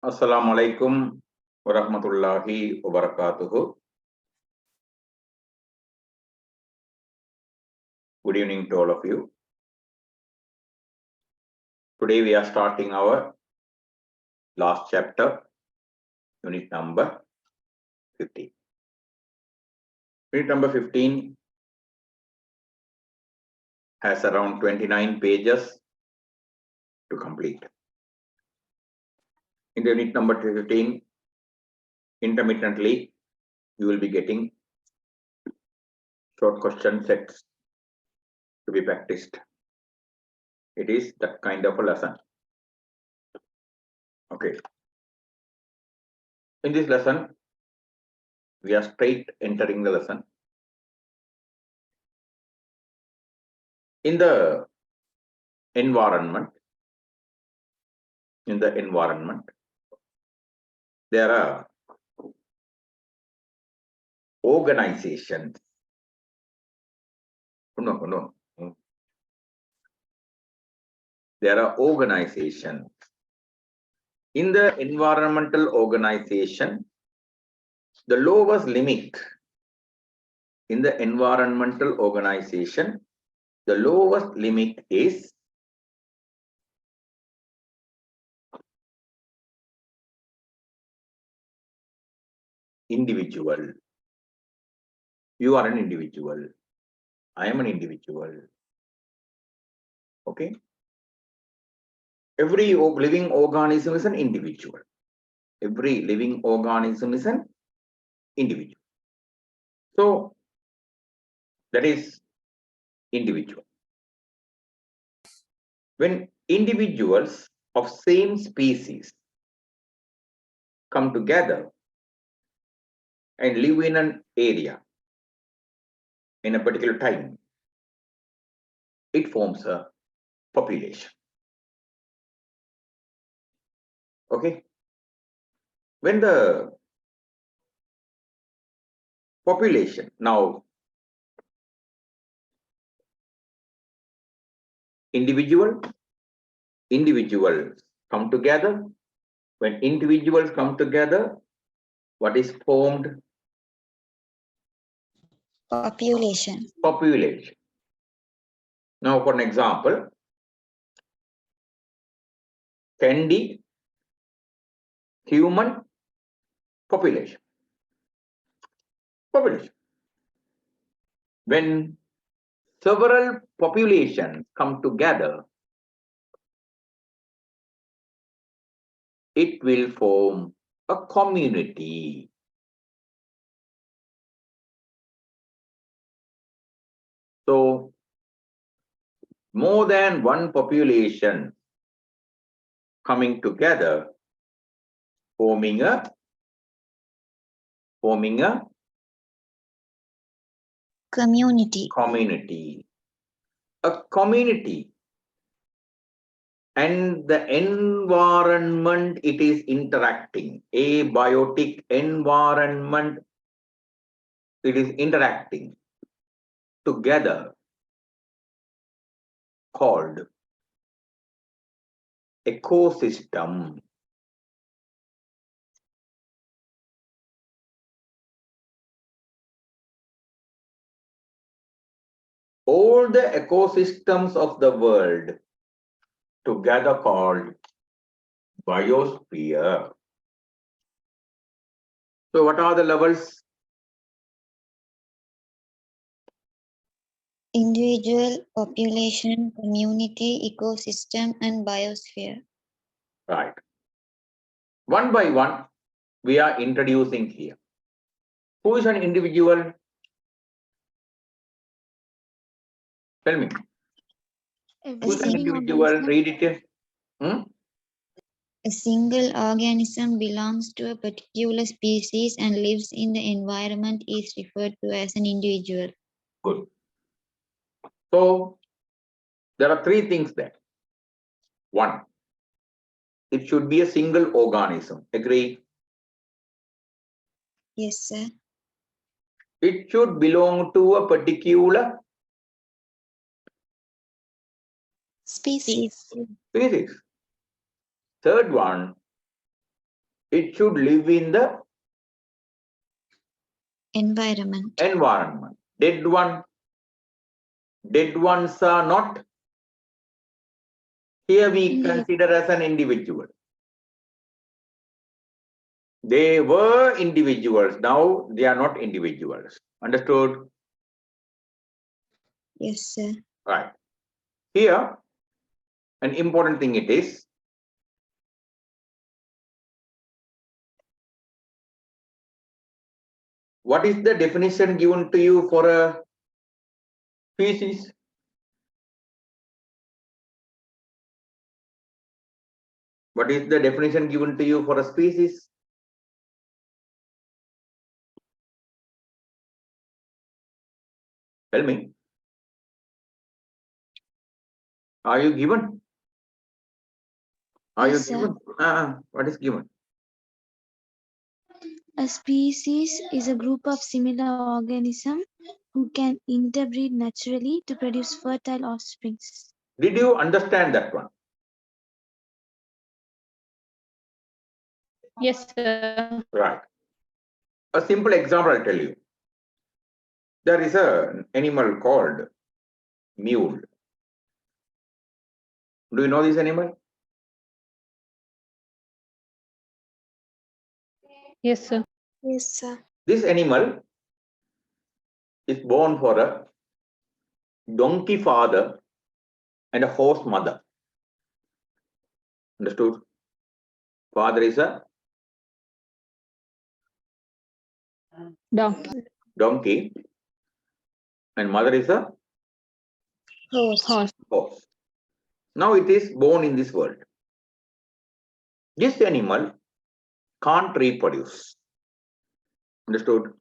Assalamu alaikum wa rahmatullahi wa barakatuhu. Good evening to all of you. Today we are starting our last chapter, unit number 15. Unit number 15 has around 29 pages to complete. In the unit number 15, intermittently, you will be getting short question sets to be practiced. It is that kind of a lesson. Okay. In this lesson, we are straight entering the lesson. In the environment, there are organizations. There are organizations. In the environmental organization, the lowest limit in the environmental organization, the lowest limit is individual. You are an individual. I am an individual. Okay. Every living organism is an individual. Every living organism is an individual. So that is individual. When individuals of same species come together and live in an area in a particular time, it forms a population. Okay. When the population, now individuals come together. When individuals come together, what is formed? Population. Population. Now, for an example, Candy, human population. When several populations come together, it will form a community. So, more than one population coming together, forming a Community. A community and the environment, it is interacting. Abiotic environment, it is interacting together, called ecosystem. All the ecosystems of the world together called biosphere. So what are the levels? Individual, population, community, ecosystem, and biosphere. Right. One by one, we are introducing here. Who is an individual? Tell me. Who is an individual? Read it. A single organism belongs to a particular species and lives in the environment is referred to as an individual. Good. So, there are three things there. One, it should be a single organism. Agree? Yes, sir. It should belong to a particular Species. Third one, it should live in the Environment. environment. Dead ones are not here we consider as an individual. They were individuals, now they are not individuals. Understood? Yes, sir. Right. Here, an important thing it is, what is the definition given to you for a species? What is the definition given to you for a species? Tell me. Are you given? Are Yes, you sir. given? What is given? A species is a group of similar organisms who can interbreed naturally to produce fertile offspring. Did you understand that one? Yes, sir. Right. A simple example I'll tell you. There is an animal called mule. Do you know this animal? Yes, sir. Yes, sir. This animal is born for a donkey father and a horse mother. Understood? Father is a Donkey. donkey and mother is a Horse. horse. Now it is born in this world. This animal can't reproduce. Understood?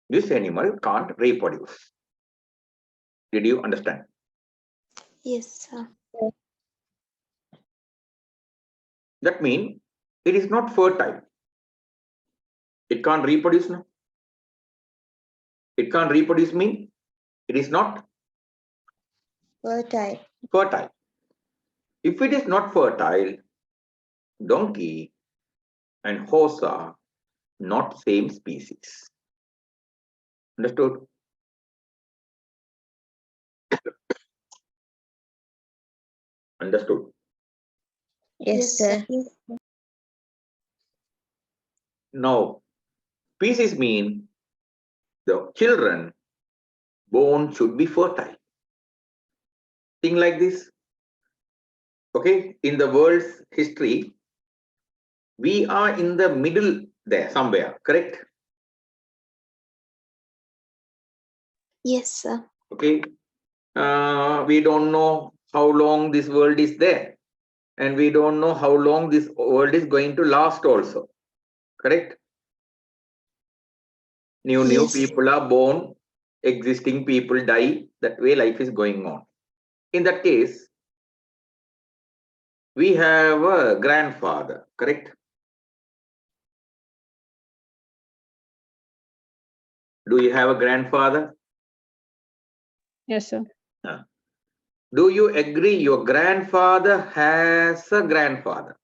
This animal can't reproduce. Did you understand? Yes, sir. That means it is not fertile. It can't reproduce now. It can't reproduce mean it is not Fertile. fertile. If it is not fertile, donkey and horse are not same species. Understood? Understood. Yes, sir. Now, species mean the children born should be fertile. Thing like this. Okay, in the world's history, we are in the middle there somewhere, correct? Yes, sir. Okay, we don't know how long this world is there, and we don't know how long this world is going to last also, correct? New Yes. people are born, existing people die, that way life is going on. In that case, we have a grandfather, correct? Do you have a grandfather? Yes, sir. Do you agree your grandfather has a grandfather?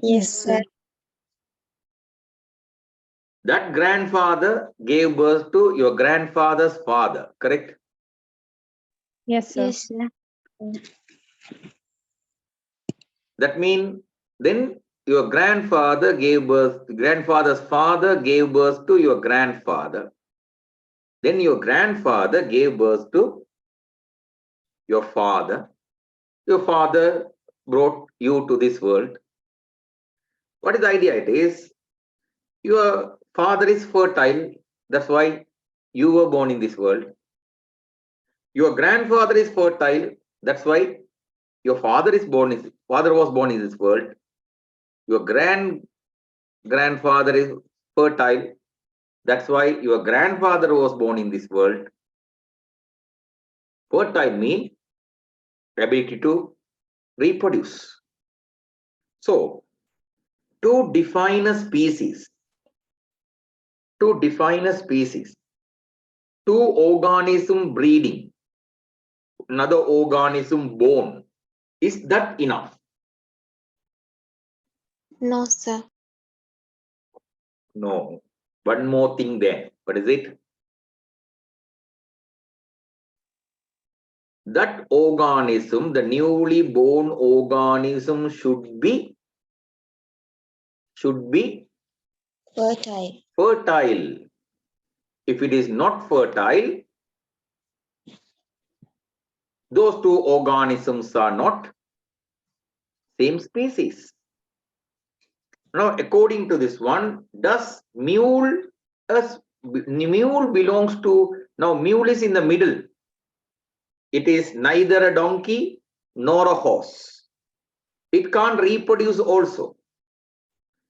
Yes, sir. That grandfather gave birth to your grandfather's father, correct? Yes, sir. Yes, sir. That means then your grandfather gave birth, grandfather's father gave birth to your grandfather. Then your grandfather gave birth to your father. Your father brought you to this world. What is the idea? It is your father is fertile. That's why you were born in this world. Your grandfather is fertile. That's why your father was born in this world. Your grandfather is fertile. That's why your grandfather was born in this world. Fertile means ability to reproduce. So, to define a species, two organism breeding, another organism born. Is that enough? No, sir. No. One more thing there. What is it? That organism, the newly born organism should be Fertile. fertile. If it is not fertile, those two organisms are not same species. Now, according to this one, does mule belongs to, now mule is in the middle. It is neither a donkey nor a horse. It can't reproduce also.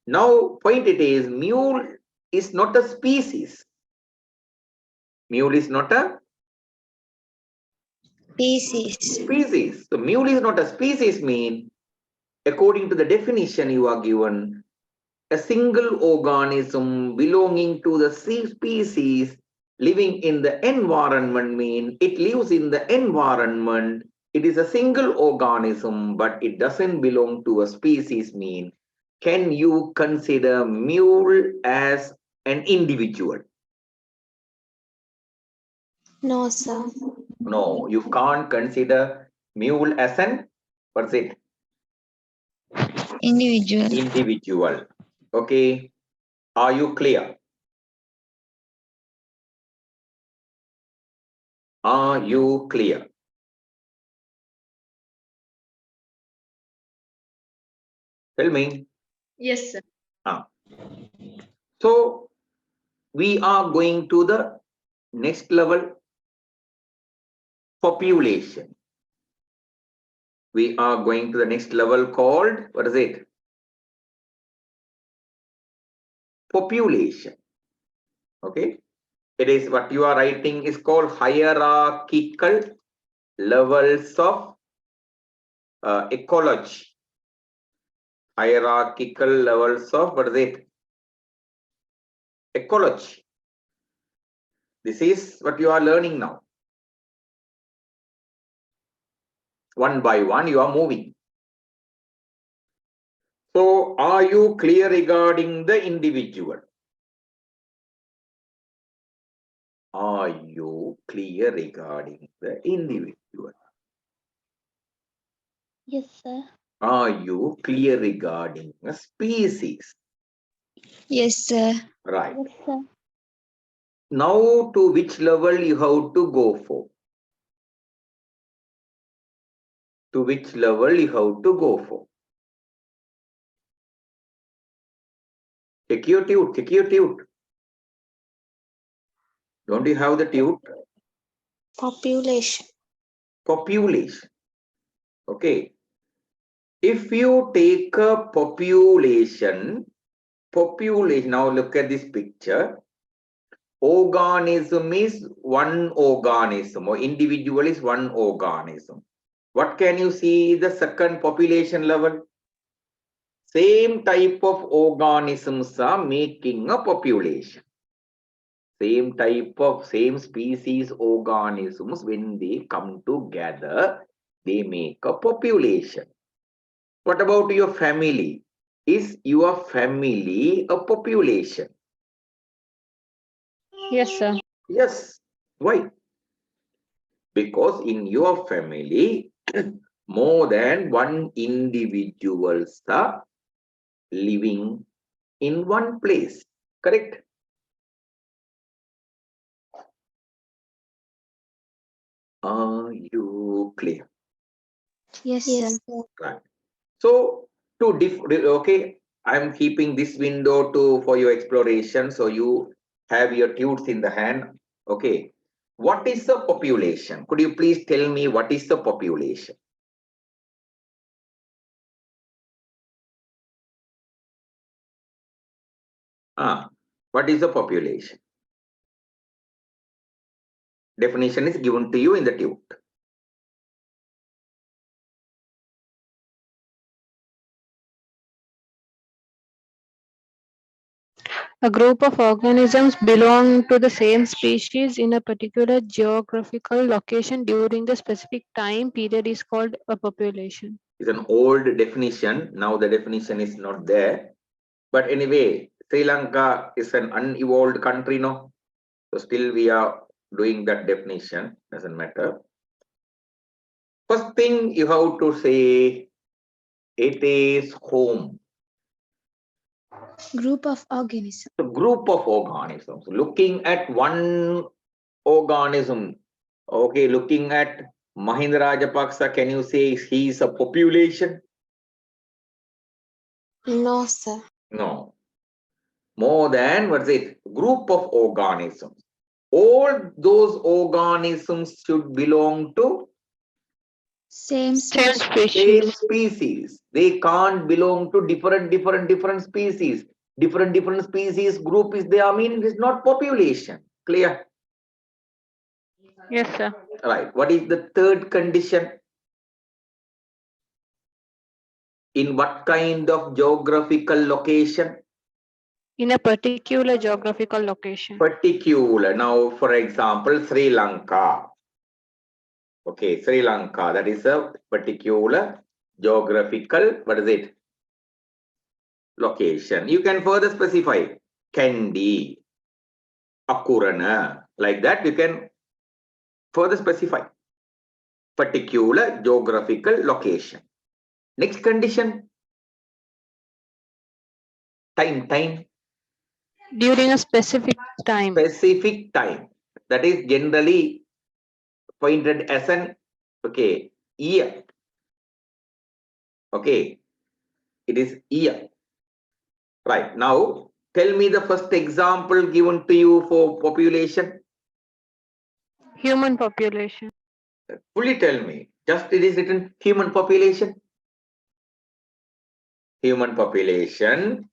Now, point it is, mule is not a species. Mule is not a species. So mule is not a species mean, according to the definition you are given, a single organism belonging to the species living in the environment mean it lives in the environment. It is a single organism, but it doesn't belong to a species mean. Can you consider mule as an individual? No, sir. No, you can't consider mule as an, what's it? Individual. Individual. Okay. Are you clear? Are you clear? Tell me. Yes, sir. So we are going to the next level, population. We are going to the next level called, what is it? Population. Okay. It is what you are writing is called hierarchical levels of ecology. Hierarchical levels of, what is it? Ecology. This is what you are learning now. One by one, you are moving. So, are you clear regarding the individual? Are you clear regarding the individual? Yes, sir. Are you clear regarding a species? Yes, sir. Right. Yes, sir. Now, to which level you have to go for? To which level you have to go for? Take your tute, take your tute. Don't you have the tute? Population. Population. Okay. If you take a population, now look at this picture. Organism is one organism, or individual is one organism. What can you see the second population level? Same type of organisms are making a population. Same type of, same species organisms, when they come together, they make a population. What about your family? Is your family a population? Yes, sir. Yes. Why? Because in your family, more than one individuals are living in one place. Correct? Are you clear? Yes, Yes, sir. sir. Right. So to okay, I'm keeping this window to for your exploration. So you have your tutes in the hand. Okay. What is the population? Could you please tell me what is the population? What is the population? Definition is given to you in the tute. A group of organisms belong to the same species in a particular geographical location during the specific time period is called a population. It's an old definition. Now the definition is not there. But anyway, Sri Lanka is an unevolved country, no? So still we are doing that definition, doesn't matter. First thing you have to say, it is home. Group of organisms. A group of organisms. Looking at one organism, okay, looking at Mahinda Rajapaksa, can you say he is a population? No, sir. No. More than, what's it? Group of organisms. All those organisms should belong to Same Same species. same species. species. They can't belong to different species. Different species group is there, I mean, it is not population. Clear? Yes, sir. Right. What is the third condition? In what kind of geographical location? In a particular geographical location. Particular. Now, for example, Sri Lanka. Okay, Sri Lanka. That is a particular geographical, what is it? Location. You can further specify Kandy, Akurana. Like that, you can further specify particular geographical location. Next condition. Time. During a specific time. Specific time. That is generally pointed as an, okay, year. Okay, it is year. Right. Now, tell me the first example given to you for population. Human population. Fully tell me. Just it is written human population. Human population.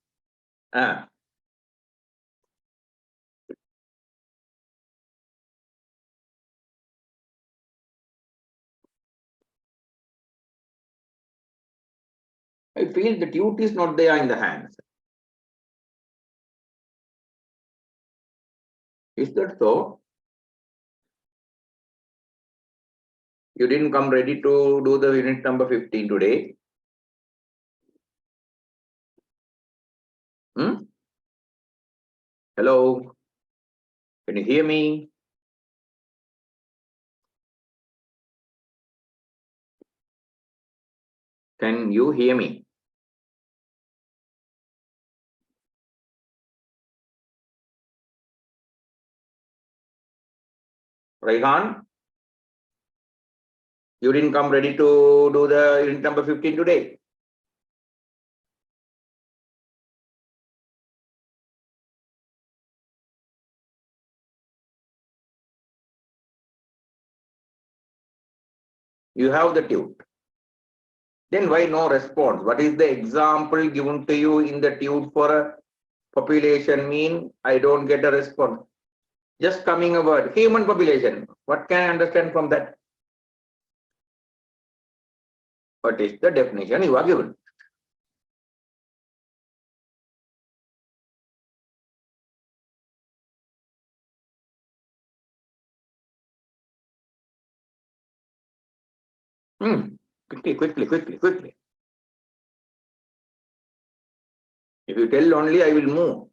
I feel the duty is not there in the hands. Is that so? You didn't come ready to do the unit number 15 today. Hello? Can you hear me? Can you hear me? Raihan? You didn't come ready to do the unit number 15 today. You have the tute. Then why no response? What is the example given to you in the tute for a population mean? I don't get a response. Just coming a word, human population. What can I understand from that? What is the definition you are given? Quickly. If you tell only, I will move.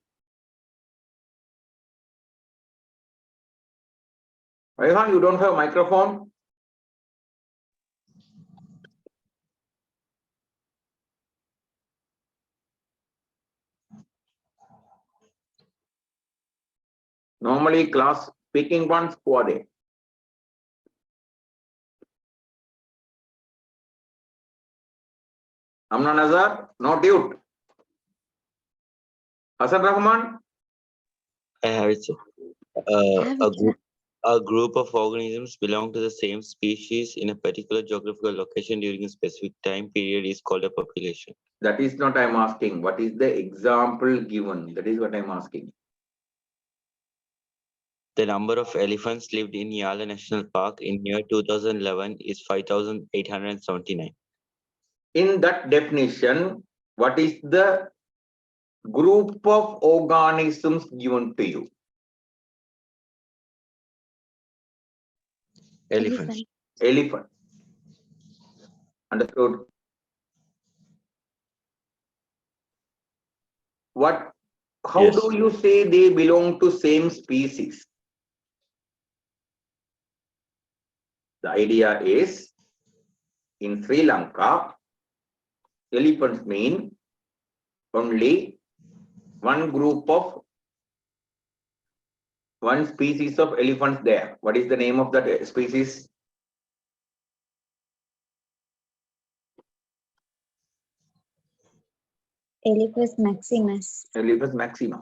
Raihan, you don't have microphone? Normally class speaking ones, who are they? Amna Nazar, no tute. Hasan Rahman? I have it, sir. Have it, sir. A group of organisms belong to the same species in a particular geographical location during a specific time period is called a population. That is not I'm asking. What is the example given? That is what I'm asking. The number of elephants lived in Yala National Park in year 2011 is 5,879. In that definition, what is the Group of organisms given to you. Elephants. Elephant. Understood? What? How Yes. do you say they belong to same species? The idea is, in Sri Lanka, elephants mean only one group of one species of elephants there. What is the name of that species? Elephas maximus. Elephas maxima.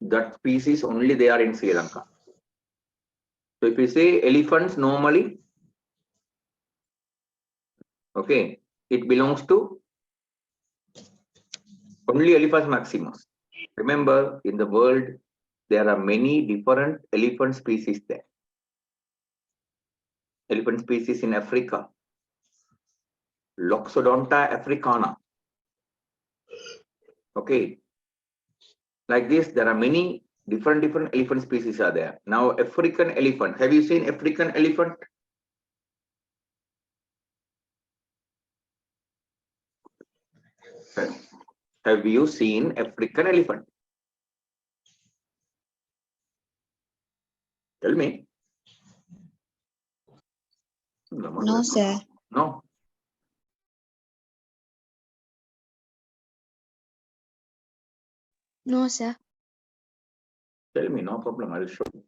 That species only they are in Sri Lanka. So if you say elephants normally, okay, it belongs to only Elephas maximus. Remember, in the world, there are many different elephant species there. Elephant species in Africa, Loxodonta africana. Okay, like this, there are many different elephant species are there. Now, African elephant. Have you seen African elephant? Have you seen African elephant? Tell me. No, sir. No. No, sir. Tell me, no problem. I will show you.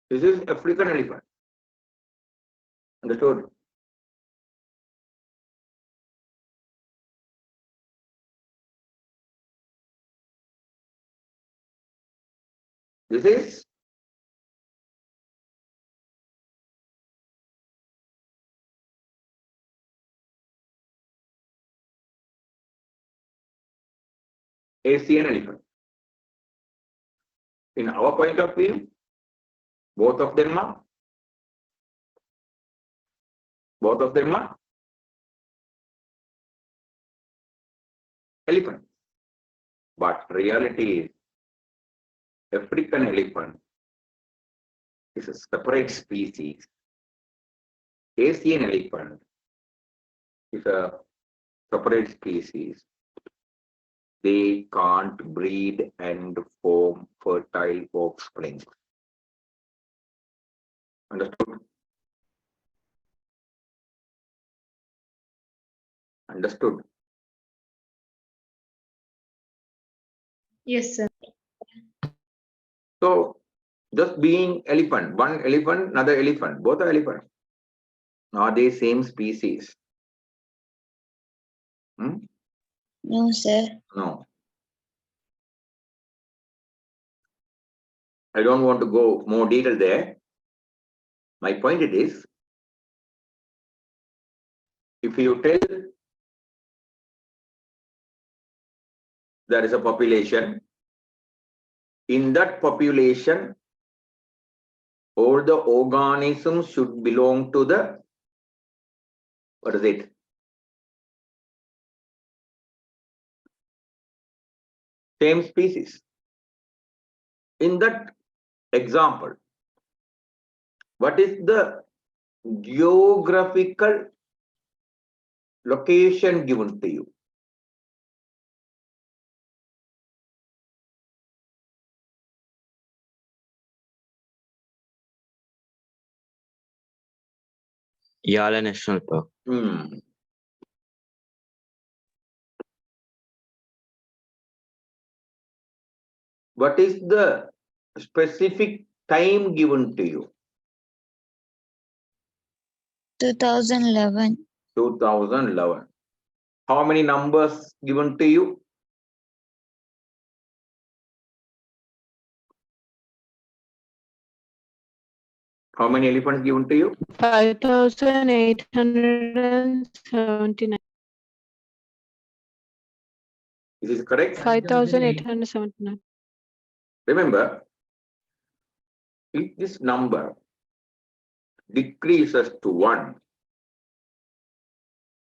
This is African elephant. Understood? This is Asian elephant. In our point of view, both of them are elephant. But reality is African elephant is a separate species. Asian elephant is a separate species. They can't breed and form fertile offspring. Understood? Understood? Yes, sir. So, just being elephant, one elephant, another elephant, both are elephant. Are they same species? No, sir. No. I don't want to go more detail there. My point it is, if you tell there is a population, in that population, all the organisms should belong to the, what is it? Same species. In that example, what is the geographical location given to you? Yala National Park. What is the specific time given to you? 2011. 2011. How many numbers given to you? How many elephants given to you? 5,879. Is this correct? 5,879. Remember, if this number decreases to 1,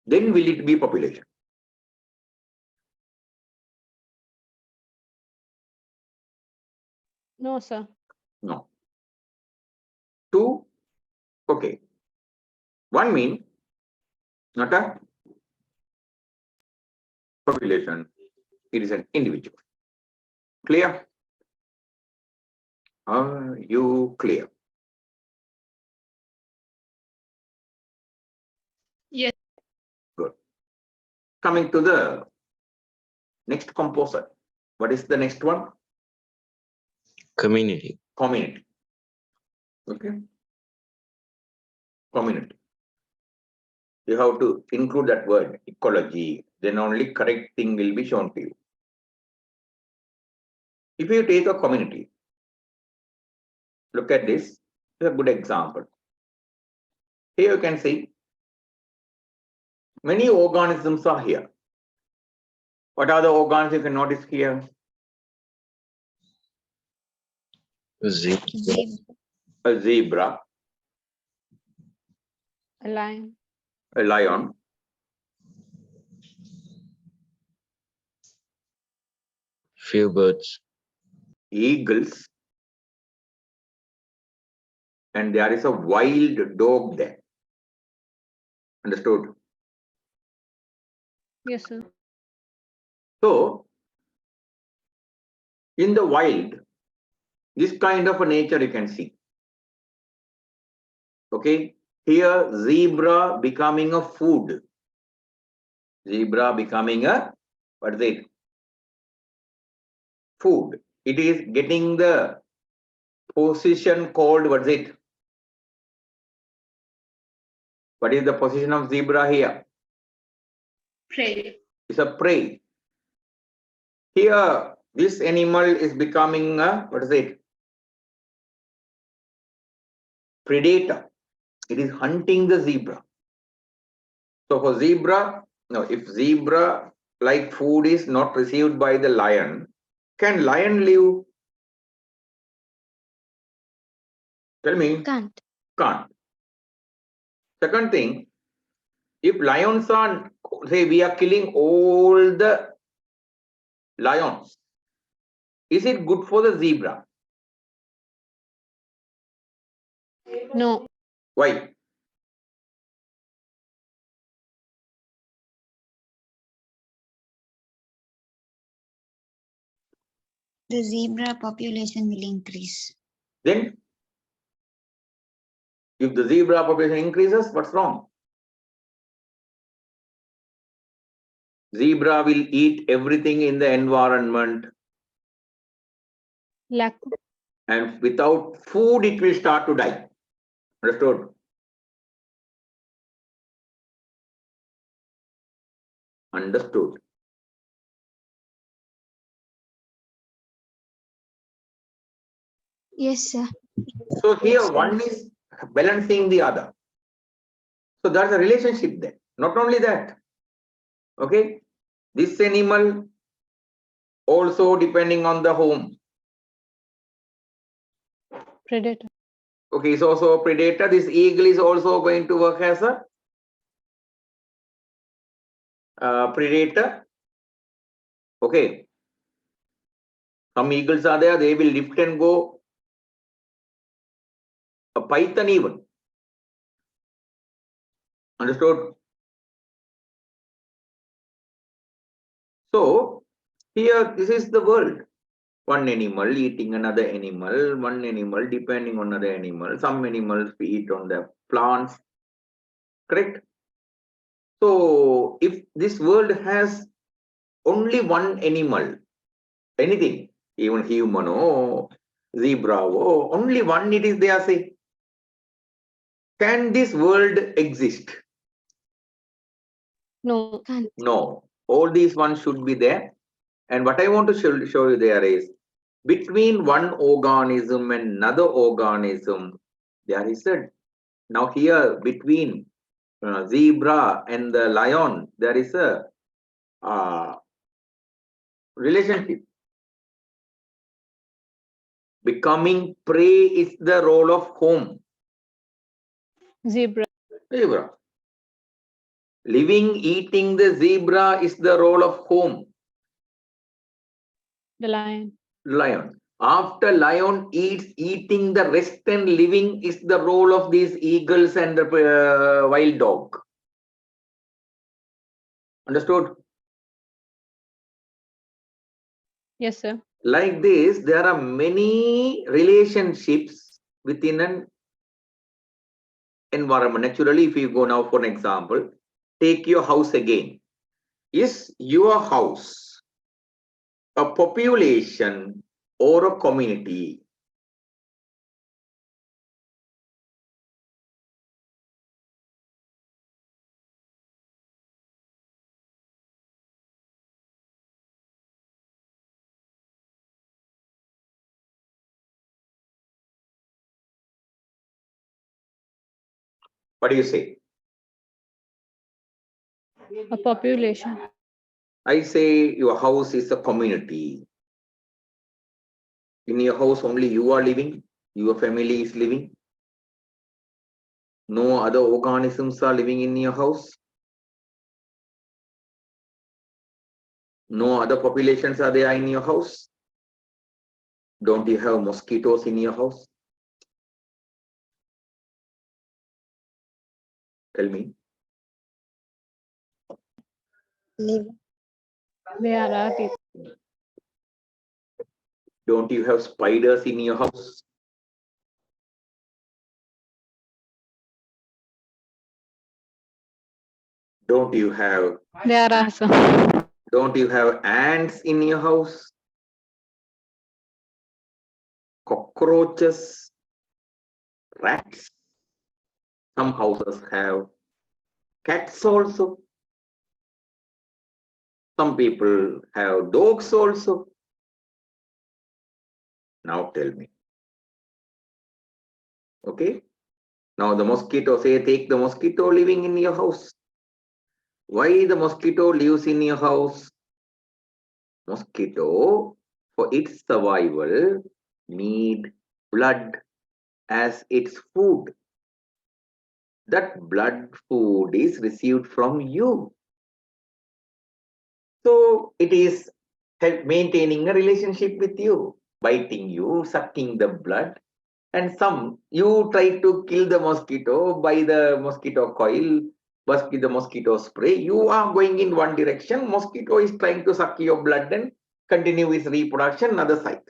then will it be population? No, sir. No. 2, okay. 1 means not a population, it is an individual. Clear? Are you clear? Yes. Good. Coming to the next composite. What is the next one? Community. Community. Okay. Community. You have to include that word, ecology. Then only correct thing will be shown to you. If you take a community, look at this. It's a good example. Here you can see many organisms are here. What are the organisms you can notice here? Zebra. A zebra, A lion. a lion, Few birds. eagles, and there is a wild dog there. Understood? Yes, sir. So, in the wild, this kind of a nature you can see. Okay, here zebra becoming a food. Zebra becoming a, what is it? Food. It is getting the position called, what is it? What is the position of zebra here? Prey. It's a prey. Here, this animal is becoming a, what is it? Predator. It is hunting the zebra. So for zebra, no, if zebra like food is not received by the lion, can lion live? Tell me. Can't. Can't. Second thing, if lions are, say we are killing all the lions, is it good for the zebra? No. Why? The zebra population will increase. Then, if the zebra population increases, what's wrong? Zebra will eat everything in the environment, Lack. and without food it will start to die. Understood? Understood. Yes, sir. So here one is balancing the other. So there's a relationship there. Not only that, okay, this animal also depending on the home. Predator. Okay, it's also a predator. This eagle is also going to work as a predator. Okay. Some eagles are there, they will lift and go. A python even. Understood? So here this is the world. One animal eating another animal, one animal depending on another animal. Some animals eat on the plants. Correct? So if this world has only one animal, anything, even human or zebra or only one it is there, say, can this world exist? No. Can't. No. All these ones should be there. And what I want to show you there is between one organism and another organism, There is a, now here between zebra and the lion, there is a relationship. Becoming prey is the role of whom? Zebra. Zebra. Living, eating the zebra is the role of whom? The lion. Lion. After lion eats, eating the rest and living is the role of these eagles and the wild dog. Understood? Yes, sir. Like this, there are many relationships within an environment. Naturally, if you go now for an example, take your house again. Is your house a population or a community? What do you say? A population. I say your house is a community. In your house, only you are living, your family is living. No other organisms are living in your house. No other populations are there in your house. Don't you have mosquitoes in your house? Tell me. Live. There are people. Don't you have spiders in your house? Don't you have There are some. don't you have ants in your house? Cockroaches, rats. Some houses have cats also. Some people have dogs also. Now tell me. Okay. Now the mosquito, say take the mosquito living in your house. Why the mosquito lives in your house? Mosquito, for its survival, need blood as its food. That blood food is received from you. So it is maintaining a relationship with you, biting you, sucking the blood. And some, you try to kill the mosquito by the mosquito coil, but with the mosquito spray. You are going in one direction, mosquito is trying to suck your blood and continue its reproduction other side.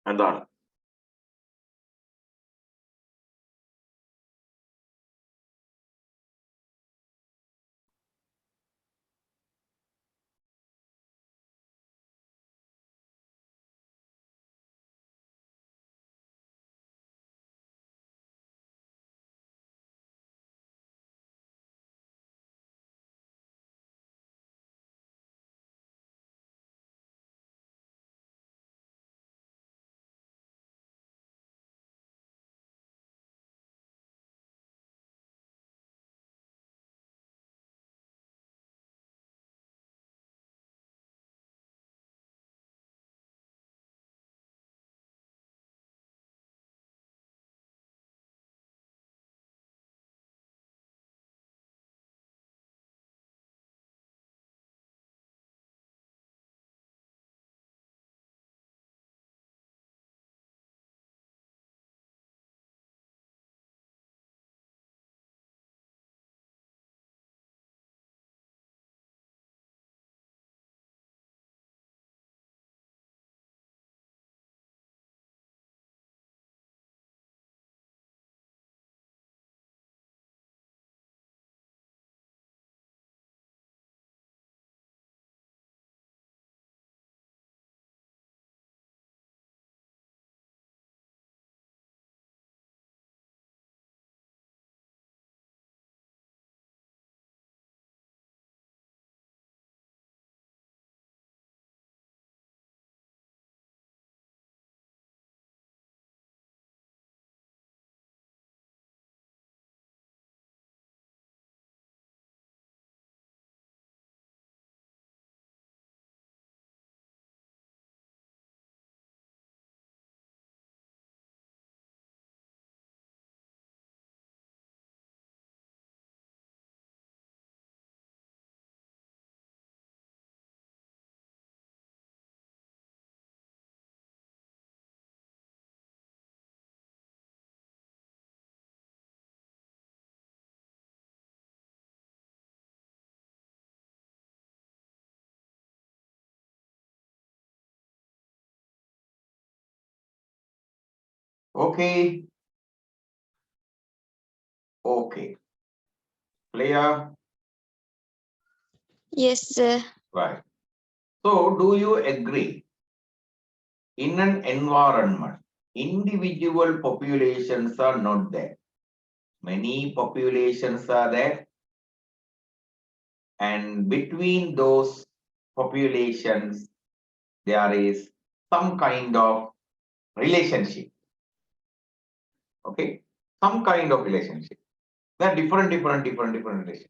അതാണ് Okay. Okay. Clear? Yes, sir. Right. So, do you agree? In an environment, individual populations are not there. Many populations are there. And between those populations, there is some kind of relationship. Okay? Some kind of relationship. There are different relationships.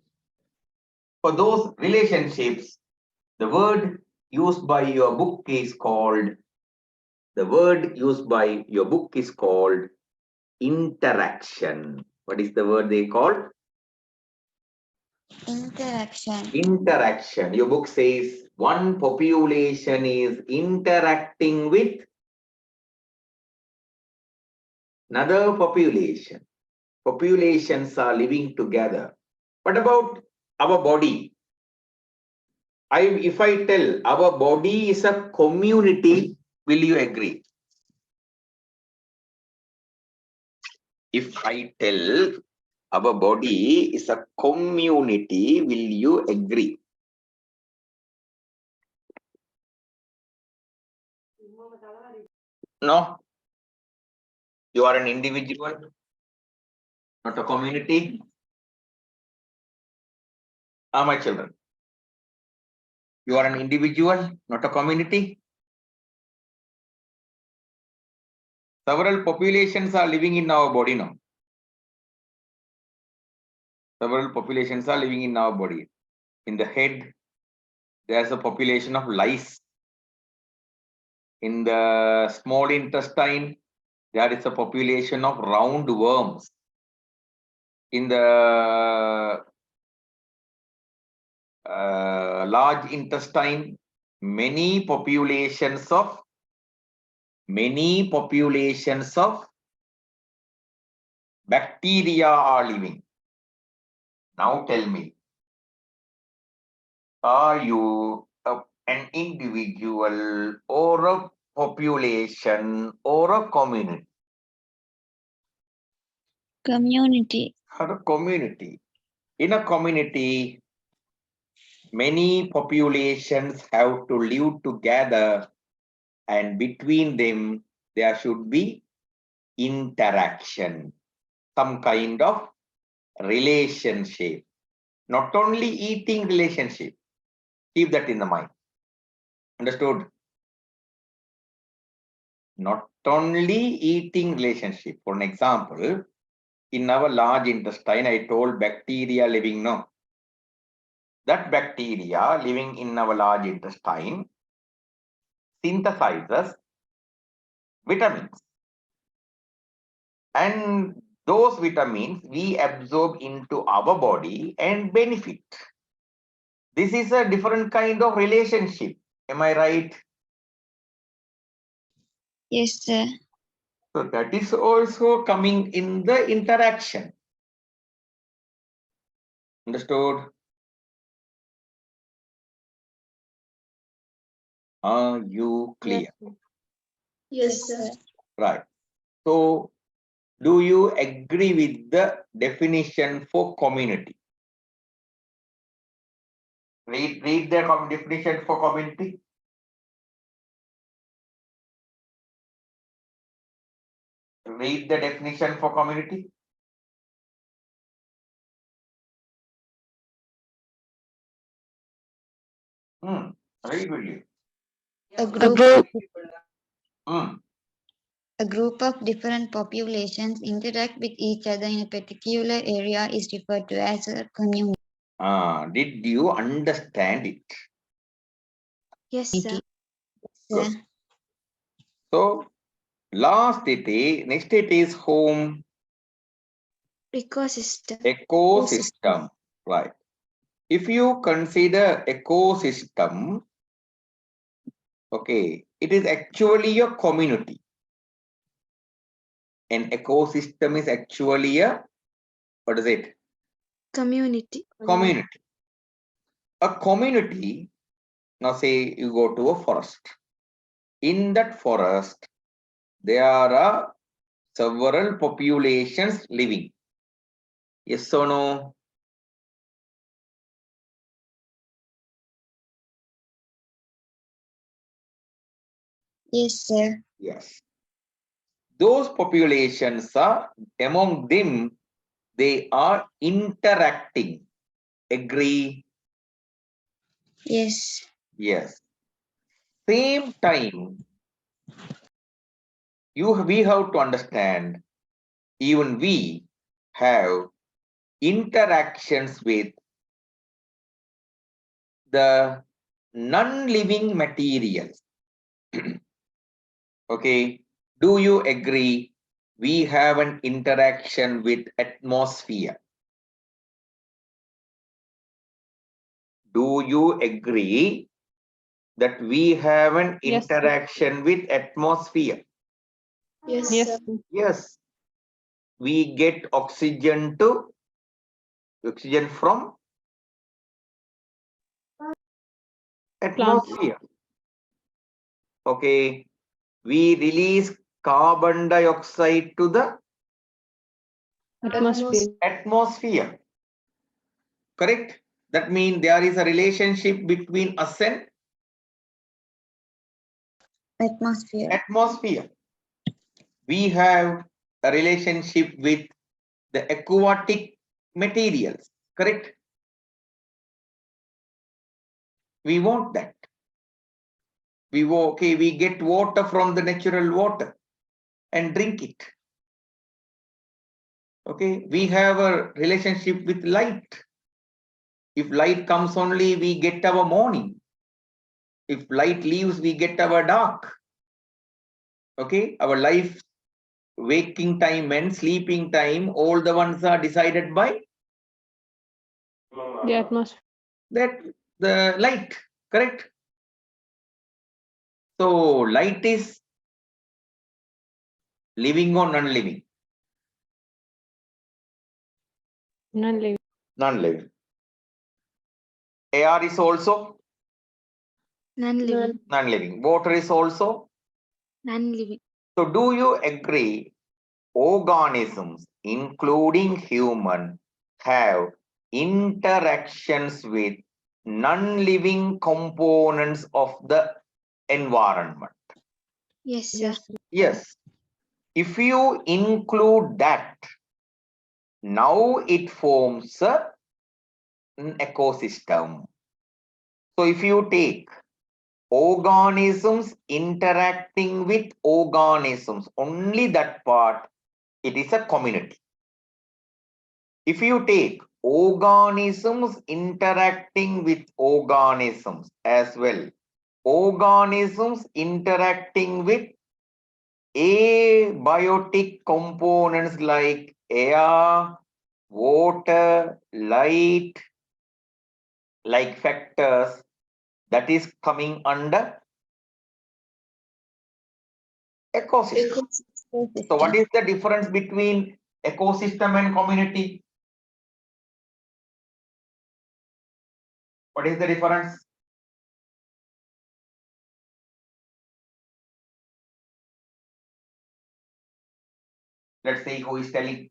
For those relationships, the word used by your book is called interaction. What is the word they call? Interaction. Interaction. Your book says one population is interacting with another population. Populations are living together. What about our body? If I tell our body is a community, will you agree? If I tell our body is a community, will you agree? No. You are an individual, not a community. Ah, my children. You are an individual, not a community. Several populations are living in our body now. Several populations are living in our body. In the head, there's a population of lice. In the small intestine, there is a population of roundworms. In the large intestine, many populations of bacteria are living. Now tell me, are you an individual or a population or a community? Community. Or a community. In a community, many populations have to live together, and between them, there should be interaction, some kind of relationship, not only eating relationship. Keep that in the mind. Understood? Not only eating relationship. For an example, in our large intestine, I told bacteria living now. That bacteria living in our large intestine synthesizes vitamins. And those vitamins we absorb into our body and benefit. This is a different kind of relationship. Am I right? Yes, sir. So that is also coming in the interaction. Understood? Are you clear? Yes, sir. Right. So, do you agree with the definition for community? Read the definition for community. Read the definition for community. Read with you. A A group, group, a group of different populations interact with each other in a particular area is referred to as a community. Did you understand it? Yes, sir. Good. So, next it is home. Ecosystem. Ecosystem. Right. If you consider ecosystem, okay, it is actually a community. An ecosystem is actually a, what is it? Community. Community. A community, now say you go to a forest. In that forest, there are Several populations living. Yes or no? Yes, sir. Yes. Those populations are, among them, they are interacting. Agree? Yes. Yes. Same time, we have to understand, even we have interactions with the non-living materials. Okay. Do you agree? We have an interaction with atmosphere. Do you agree that we have an Yes, sir. interaction with atmosphere? Yes, Yes, sir. sir. Yes. We get oxygen from atmosphere. Okay. We release carbon dioxide to the Atmosphere. atmosphere. Correct? That means there is a relationship between us and Atmosphere. atmosphere. We have a relationship with the aquatic materials. Correct? We want that. We get water from the natural water and drink it. Okay, we have a relationship with light. If light comes only, we get our morning. If light leaves, we get our dark. Okay, our life, waking time and sleeping time, all the ones are decided by The atmosphere. that the light. Correct? So light is living or non-living? Non-living. Non-living. Air is also Non-living. non-living. Water is also. Non-living. So do you agree organisms, including human, have interactions with non-living components of the environment? Yes, sir. Yes, sir. Yes. If you include that, now it forms an ecosystem. So if you take organisms interacting with organisms, only that part, it is a community. If you take organisms interacting with organisms as well, organisms interacting with abiotic components like air, water, light, like factors, that is coming under ecosystem. So what is the difference between ecosystem and community? What is the difference? Let's see who is telling.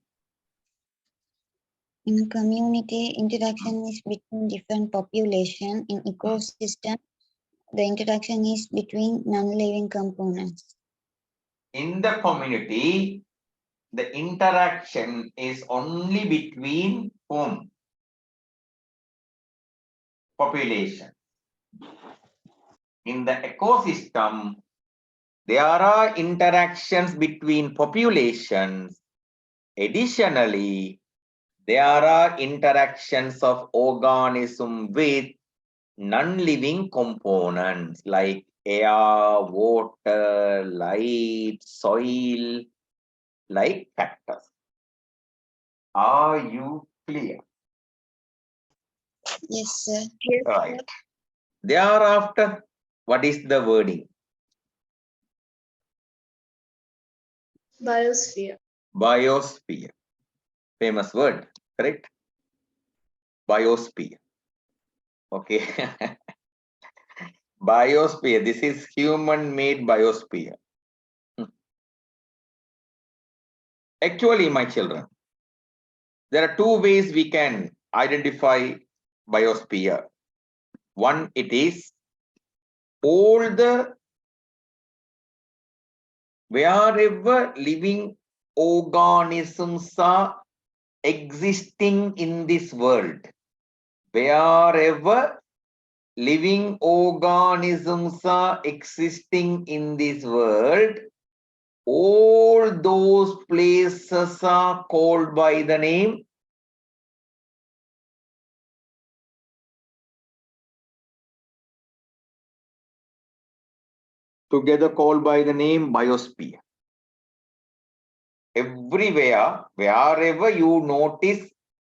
In community, interaction is between different population. In ecosystem, the interaction is between non-living components. In the community, the interaction is only between whom? Population. In the ecosystem, there are interactions between populations. Additionally, there are interactions of organism with non-living components like air, water, light, soil, like factors. Are you clear? Yes, sir. Right. Thereafter, what is the wording? Biosphere. Biosphere. Famous word, correct? Biosphere. Okay. Biosphere. This is human-made biosphere. Actually, my children, there are two ways we can identify biosphere. One, it is all the wherever living organisms are existing in this world, wherever living organisms are existing in this world, all those places are called by the name together called by the name biosphere. Everywhere, wherever you notice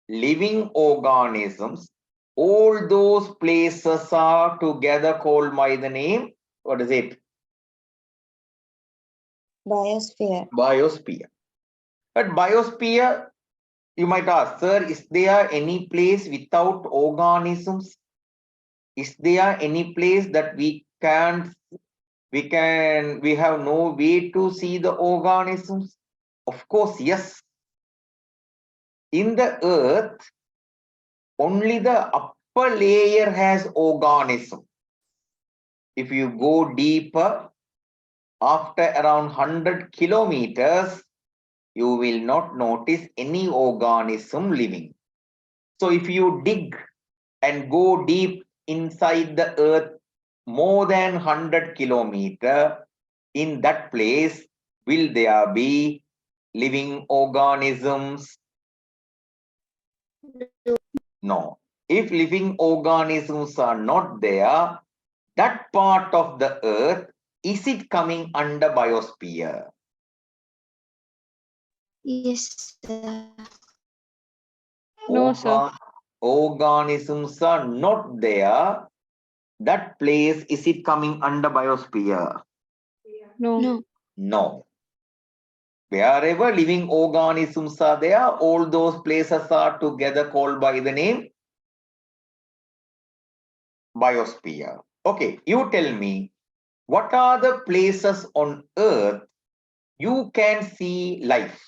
living organisms, all those places are together called by the name, what is it? Biosphere. Biosphere. But biosphere, you might ask, sir, is there any place without organisms? Is there any place that we have no way to see the organisms? Of course, yes. In the earth, only the upper layer has organism. If you go deeper, after around 100 kilometers, you will not notice any organism living. So if you dig and go deep inside the earth more than 100 kilometers, in that place, will there be living organisms? No. If living organisms are not there, that part of the earth, is it coming under biosphere? Yes, sir. No, sir. Organisms are not there. That place, is it coming under biosphere? No. No. No. Wherever living organisms are there, all those places are together called by the name biosphere. Okay, you tell me, what are the places on earth you can see life?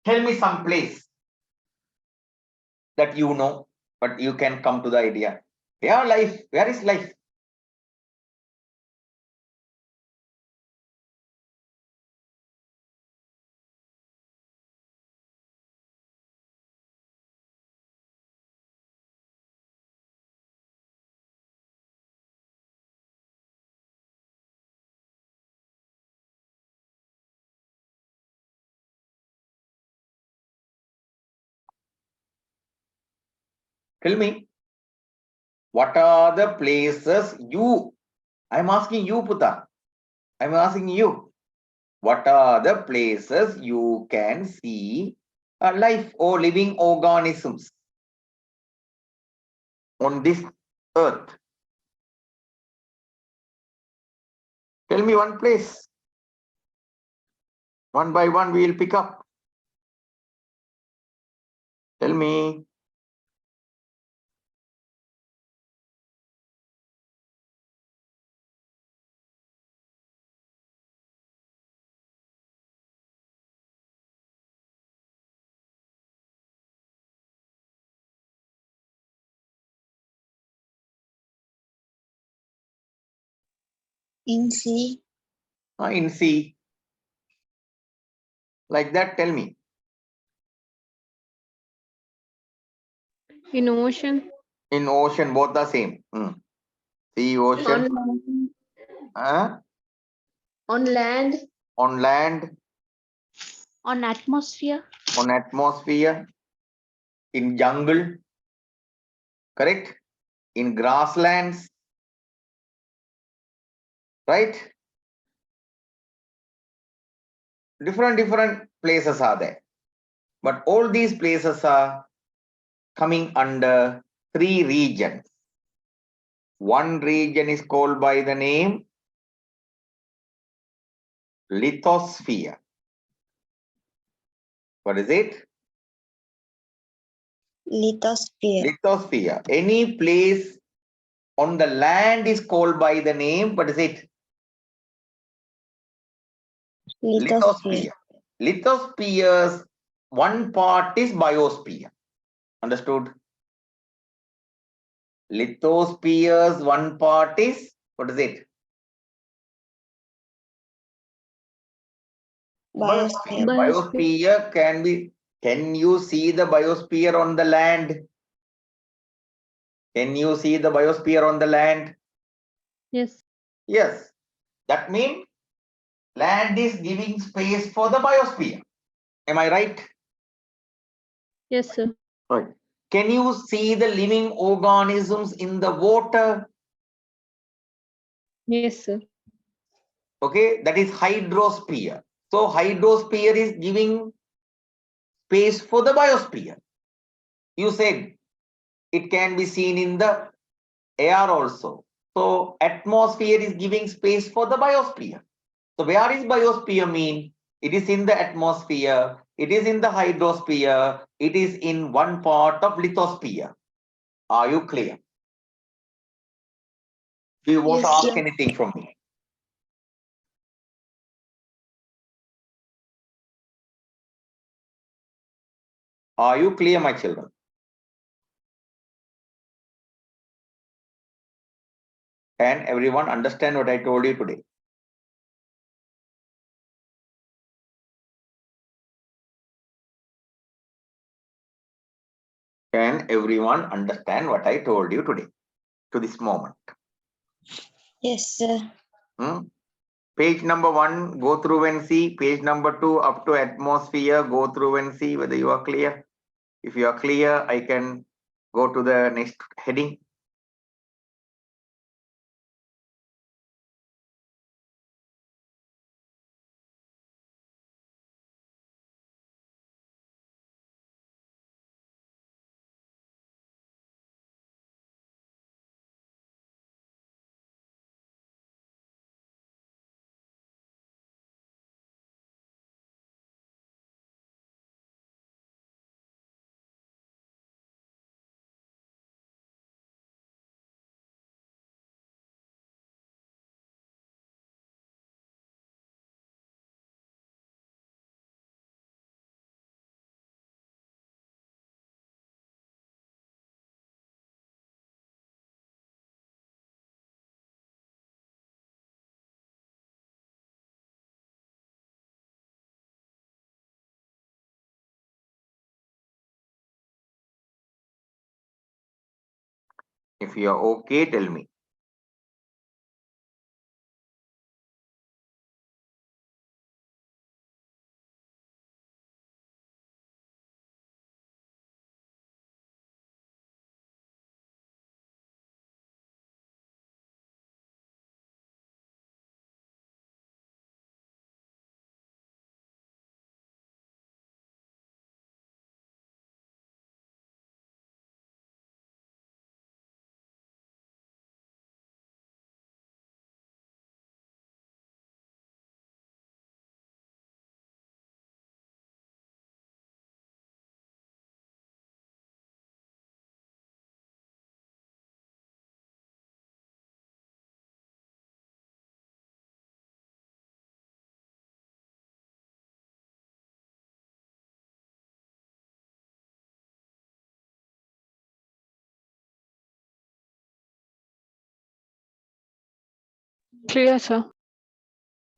Tell me some place that you know, but you can come to the idea. Where is life? Tell me, what are the places you, I'm asking you, Puta, I'm asking you, what are the places you can see life or living organisms on this earth? Tell me one place. One by one, we will pick up. Tell me. In sea. In sea. Like that, tell me. In ocean. In ocean, both the same. Sea, ocean. On land. On land. On atmosphere. On atmosphere. In jungle. Correct? In grasslands. Right? Different places are there. But all these places are coming under three regions. One region is called by the name lithosphere. What is it? Lithosphere. Lithosphere. Any place on the land is called by the name, what is it? Lithosphere. Lithosphere's one part is biosphere. Understood? Lithosphere's one part is, what is it? Biosphere. Biosphere can you see the biosphere on the land? Can you see the biosphere on the land? Yes. Yes. That means land is giving space for the biosphere. Am I right? Yes, sir. Right. Can you see the living organisms in the water? Yes, sir. Okay, that is hydrosphere. So hydrosphere is giving space for the biosphere. You said it can be seen in the air also. So atmosphere is giving space for the biosphere. So where is biosphere mean? It is in the atmosphere, it is in the hydrosphere, it is in one part of lithosphere. Are you clear? Do you want to Yes, ask sir. anything from me? Are you clear, my children? Can everyone understand what I told you today? Can everyone understand what I told you today to this moment? Yes, sir. Page number 1, go through and see. Page number 2, up to atmosphere, go through and see whether you are clear. If you are clear, I can go to the next heading. If you are okay, tell me. Clear, sir.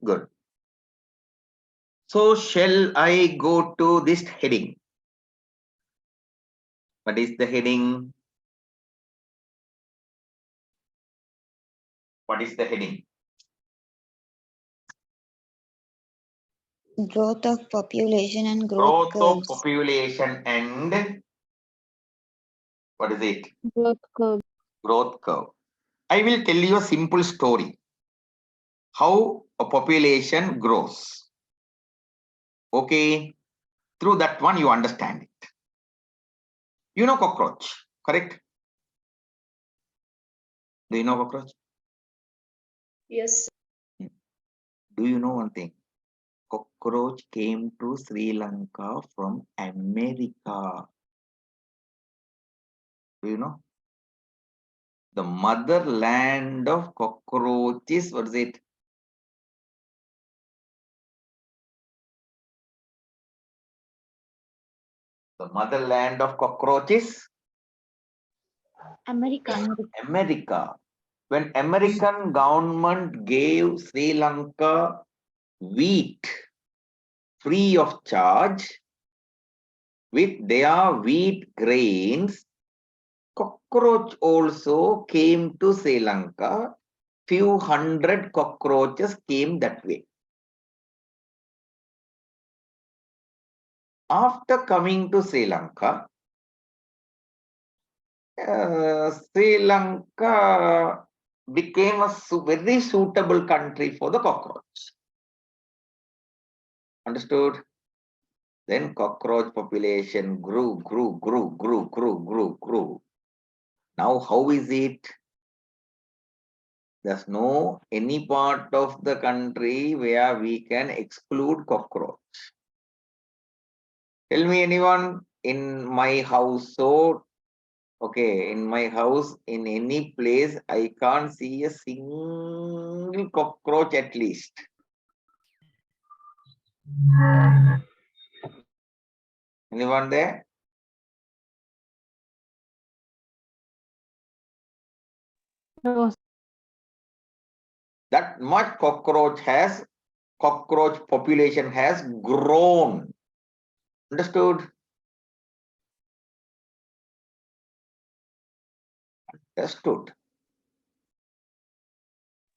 Good. So shall I go to this heading? What is the heading? What is the heading? Growth of population and Growth growth of curves. population and what is it? Growth curve. Growth curve. I will tell you a simple story. How a population grows. Okay. Through that one, you understand it. You know cockroach, correct? Do you know cockroach? Yes. Do you know one thing? Cockroach came to Sri Lanka from America. Do you know? The motherland of cockroaches, what is it? The motherland of cockroaches? America. America. When American government gave Sri Lanka wheat free of charge with their wheat grains, cockroach also came to Sri Lanka. Few hundred cockroaches came that way. After coming to Sri Lanka, Sri Lanka became a very suitable country for the cockroach. Understood? Then cockroach population grew. Now how is it? There's no any part of the country where we can exclude cockroach. Tell me anyone in my household. Okay, in my house, in any place, I can't see a single cockroach at least. Anyone there? No, That much cockroach population has grown. Understood? Understood.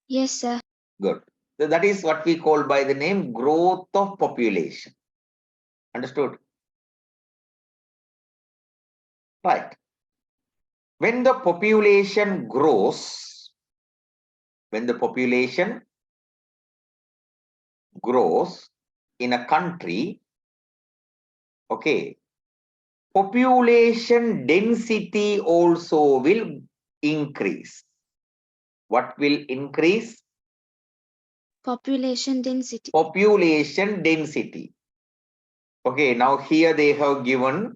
Yes, sir. Good. So that is what we call by the name growth of population. Understood? Right. When the population grows, in a country, okay, population density also will increase. What will increase? Population density. Population density. Okay, now here they have given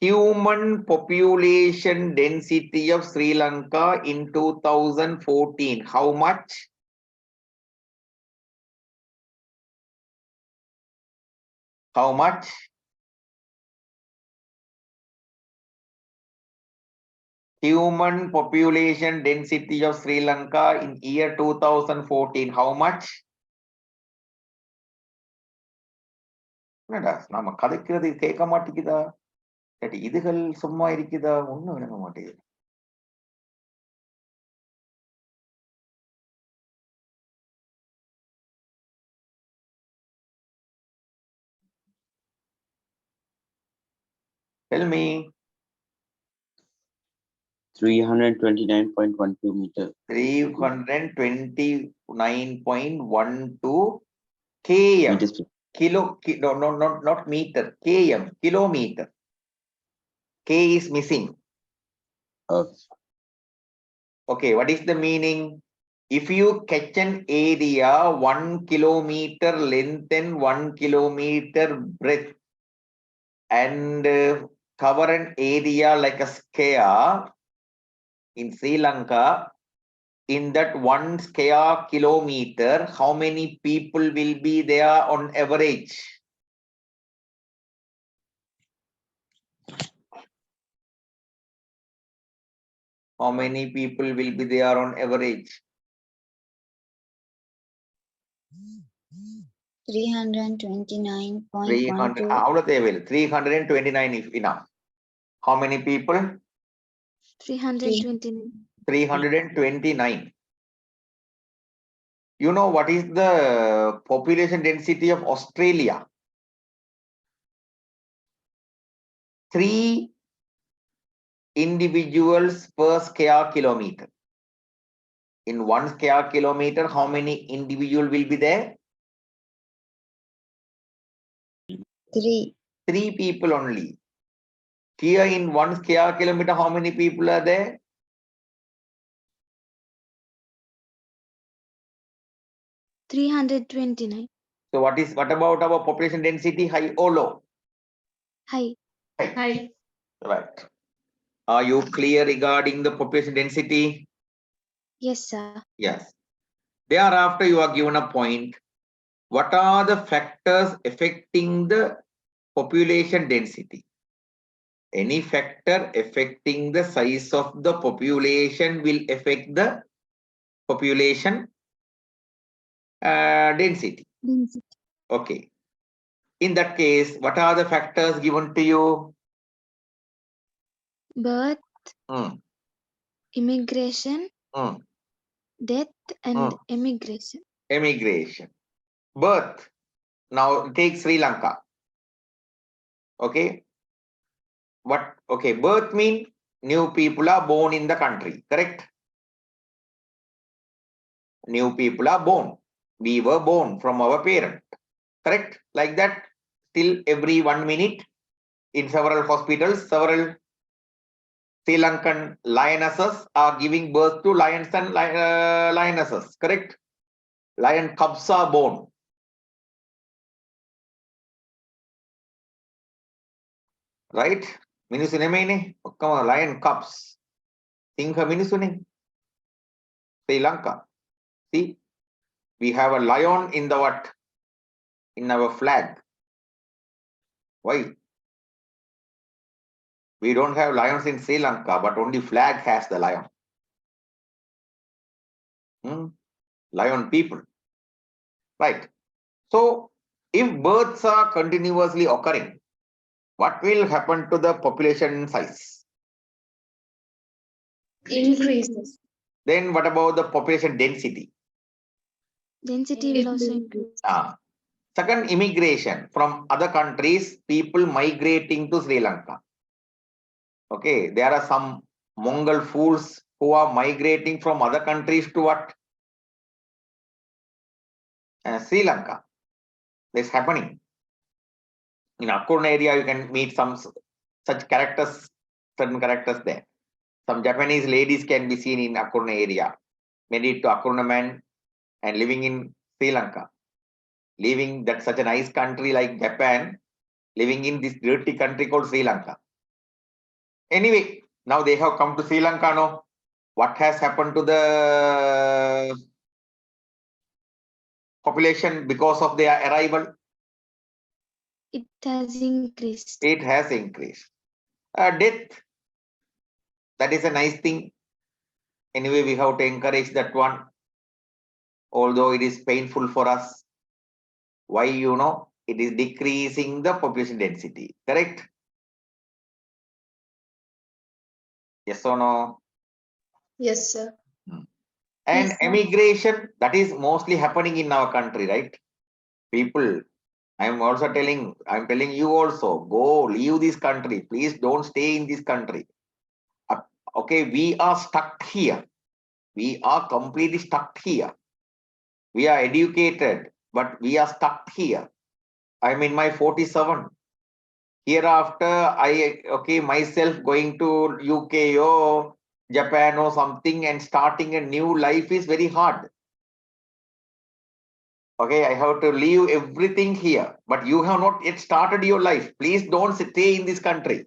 human population density of Sri Lanka in 2014. How much? How much? Human population density of Sri Lanka in year 2014. How much? நம்ம கதைக்கிறது கேட்க மாட்டேங்குதா? இதுகள் சும்மா இருக்குதா? ஒண்ணும் விளங்க மாட்டேங்குது. Tell me. 329.12 meters. 329.12 km. Not meter, km, kilometer. K is missing. Okay, what is the meaning? If you catch an area 1 kilometer length and 1 kilometer breadth and cover an area like a square in Sri Lanka, in that 1 square kilometer, how many people will be there on average? How many people will be there on average? 329.12. 329 is enough. How many people? 329. 329. You know what is the population density of Australia? 3 individuals per square kilometer. In 1 square kilometer, how many individuals will be there? 3. 3 people only. Here in 1 square kilometer, how many people are there? 329. So what about our population density, high or low? High. Hi. Right. Are you clear regarding the population density? Yes, sir. Yes. Thereafter, you are given a point. What are the factors affecting the population density. Any factor affecting the size of the population will affect the population density. Density. Okay. In that case, what are the factors given to you? Birth, Hmm, immigration, hmm, death, and hmm. emigration. Emigration. Birth. Now take Sri Lanka. Okay. What? Okay. Birth means new people are born in the country. Correct? New people are born. We were born from our parent. Correct? Like that. Till every 1 minute in several hospitals, several Sri Lankan lionesses are giving birth to lions and lionesses. Correct? Lion cubs are born. Right? Minusu nemene? Come on, lion cubs. Singha minusune. Sri Lanka. See, we have a lion in the what? In our flag. Why? We don't have lions in Sri Lanka, but only flag has the lion. Lion people. Right. So, if births are continuously occurring, what will happen to the population size? Increases. Then what about the population density? Density will also increase. Second, immigration from other countries, people migrating to Sri Lanka. Okay, there are some Mongol fools who are migrating from other countries to what? Sri Lanka. That's happening. In Akurna area, you can meet some such characters, certain characters there. Some Japanese ladies can be seen in Akurna area, married to Akurna man and living in Sri Lanka. Living that such a nice country like Japan, living in this dirty country called Sri Lanka. Anyway, now they have come to Sri Lanka now. What has happened to the population because of their arrival? It has increased. It has increased. Death, that is a nice thing. Anyway, we have to encourage that one. Although it is painful for us. Why? You know, it is decreasing the population density. Correct? Yes or no? Yes, sir. And Yes, sir. emigration, that is mostly happening in our country, right? People, I'm telling you also, go leave this country. Please don't stay in this country. Okay, we are stuck here. We are completely stuck here. We are educated, but we are stuck here. I'm in my 47. Hereafter, myself going to UK or Japan or something and starting a new life is very hard. Okay, I have to leave everything here, but you have not yet started your life. Please don't stay in this country.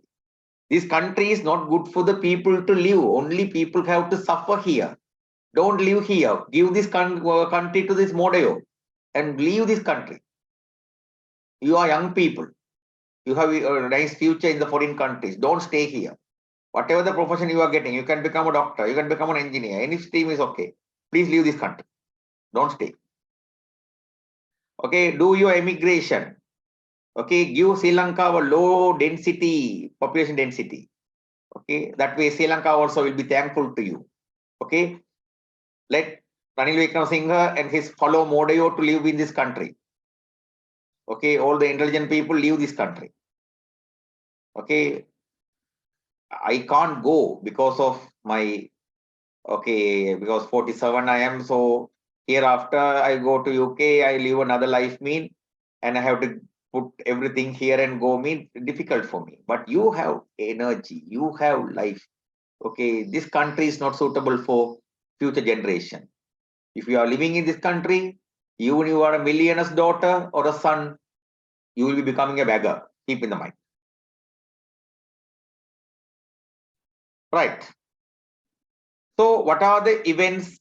This country is not good for the people to live. Only people have to suffer here. Don't live here. Give this country to this Modeo and leave this country. You are young people. You have a nice future in the foreign countries. Don't stay here. Whatever the profession you are getting, you can become a doctor, you can become an engineer. Any stream is okay. Please leave this country. Don't stay. Okay, do your immigration. Okay, give Sri Lanka a low density, population density. Okay, that way Sri Lanka also will be thankful to you. Okay, let Ranil Wickramasinghe and his fellow Modeo to live in this country. Okay, all the intelligent people leave this country. Okay, I can't go because of my, because 47 I am, so hereafter I go to UK, I live another life mean, and I have to put everything here and go mean difficult for me. But you have energy, you have life. Okay, this country is not suitable for future generation. If you are living in this country, even you are a millionaire's daughter or a son, you will be becoming a beggar. Keep in the mind. Right. So what are the events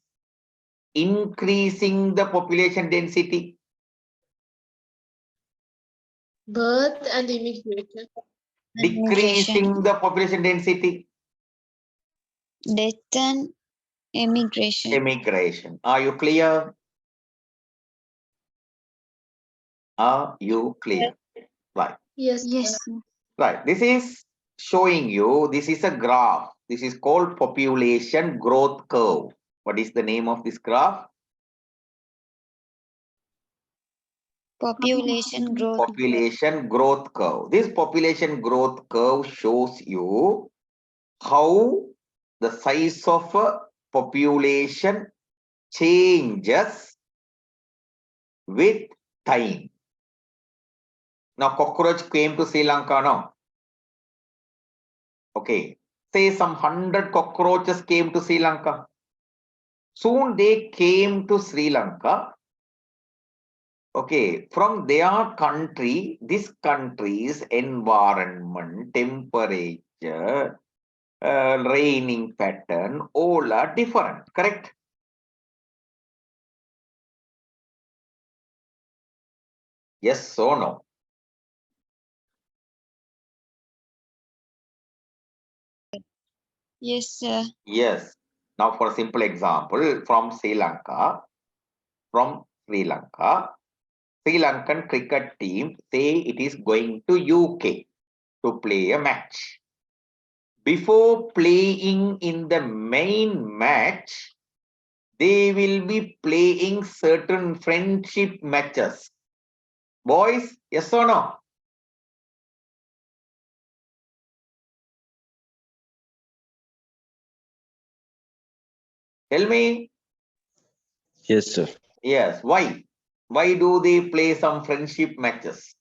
increasing the population density? Birth and immigration. Decreasing the population density. Death and emigration. Immigration. Are you clear? Are you clear? Right. Yes, Yes, sir. sir. Right. This is showing you, this is a graph. This is called population growth curve. What is the name of this graph? Population growth. Population growth curve. This population growth curve shows you how the size of a population changes with time. Now, cockroach came to Sri Lanka now. Okay. Say some 100 cockroaches came to Sri Lanka. Soon they came to Sri Lanka. Okay, from their country, this country's environment, temperature, raining pattern, all are different, correct? Yes or no? Yes, sir. Yes. Now, for a simple example, from Sri Lanka, Sri Lankan cricket team say it is going to UK to play a match. Before playing in the main match, they will be playing certain friendship matches. Boys, yes or no? Tell me. Yes, sir. Yes. Why? Why do they play some friendship matches?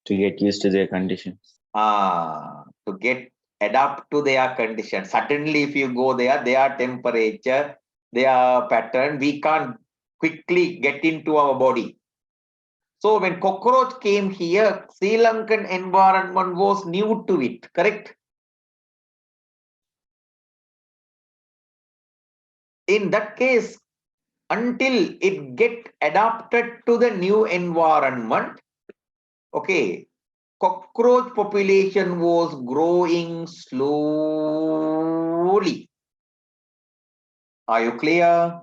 To get used to their conditions. To get adapt to their condition. Suddenly, if you go there, their temperature, their pattern, we can't quickly get into our body. So when cockroach came here, Sri Lankan environment was new to it, correct? In that case, until it get adapted to the new environment, okay, cockroach population was growing slowly. Are you clear?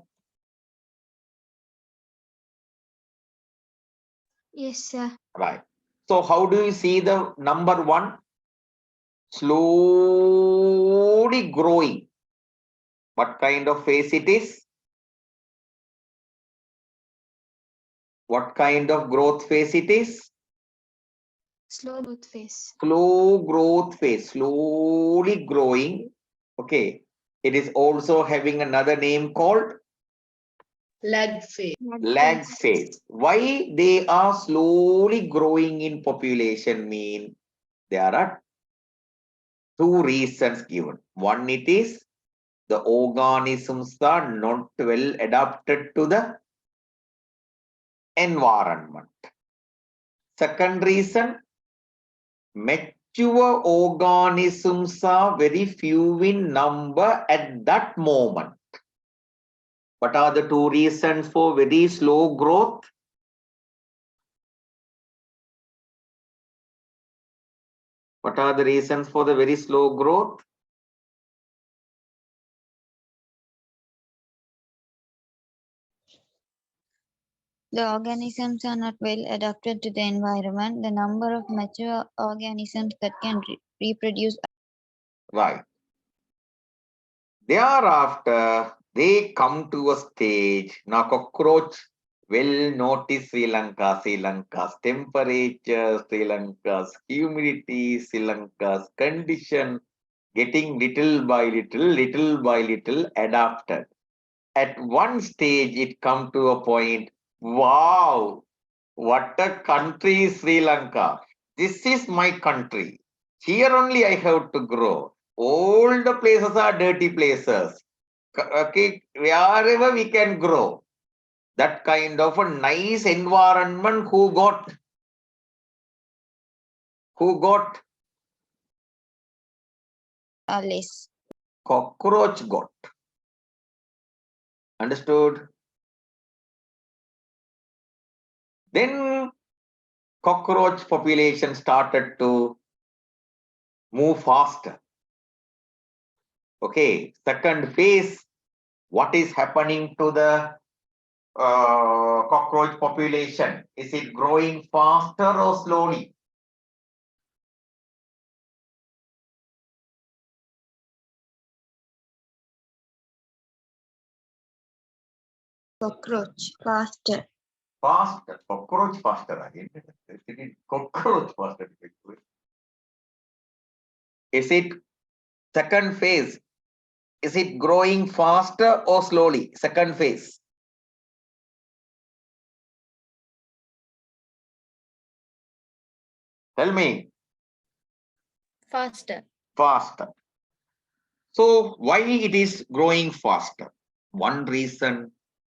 Yes, sir. Right. So how do you see the number one? Slowly growing. What kind of phase it is? What kind of growth phase it is? Slow growth phase. Slow growth phase, slowly growing. Okay. It is also having another name called Lag phase. lag phase. Why they are slowly growing in population mean there are two reasons given. One, it is the organisms are not well adapted to the environment. Second reason, mature organisms are very few in number at that moment. What are the two reasons for very slow growth? What are the reasons for the very slow growth? The organisms are not well adapted to the environment. The number of mature organisms that can reproduce. Right. Thereafter, they come to a stage. Now, cockroach will notice Sri Lanka's temperature, Sri Lanka's humidity, Sri Lanka's condition, getting little by little adapted. At one stage, it come to a point, wow, what a country is Sri Lanka. This is my country. Here only I have to grow. All the places are dirty places. Okay, wherever we can grow. That kind of a nice environment who got Less. cockroach got. Understood? Then cockroach population started to move faster. Okay, second phase, what is happening to the cockroach population? Is it growing faster or slowly? Cockroach, faster. Faster, cockroach faster again. Cockroach faster. Is it second phase? Is it growing faster or slowly? Second phase. Tell me. Faster. Faster. So why it is growing faster? One reason,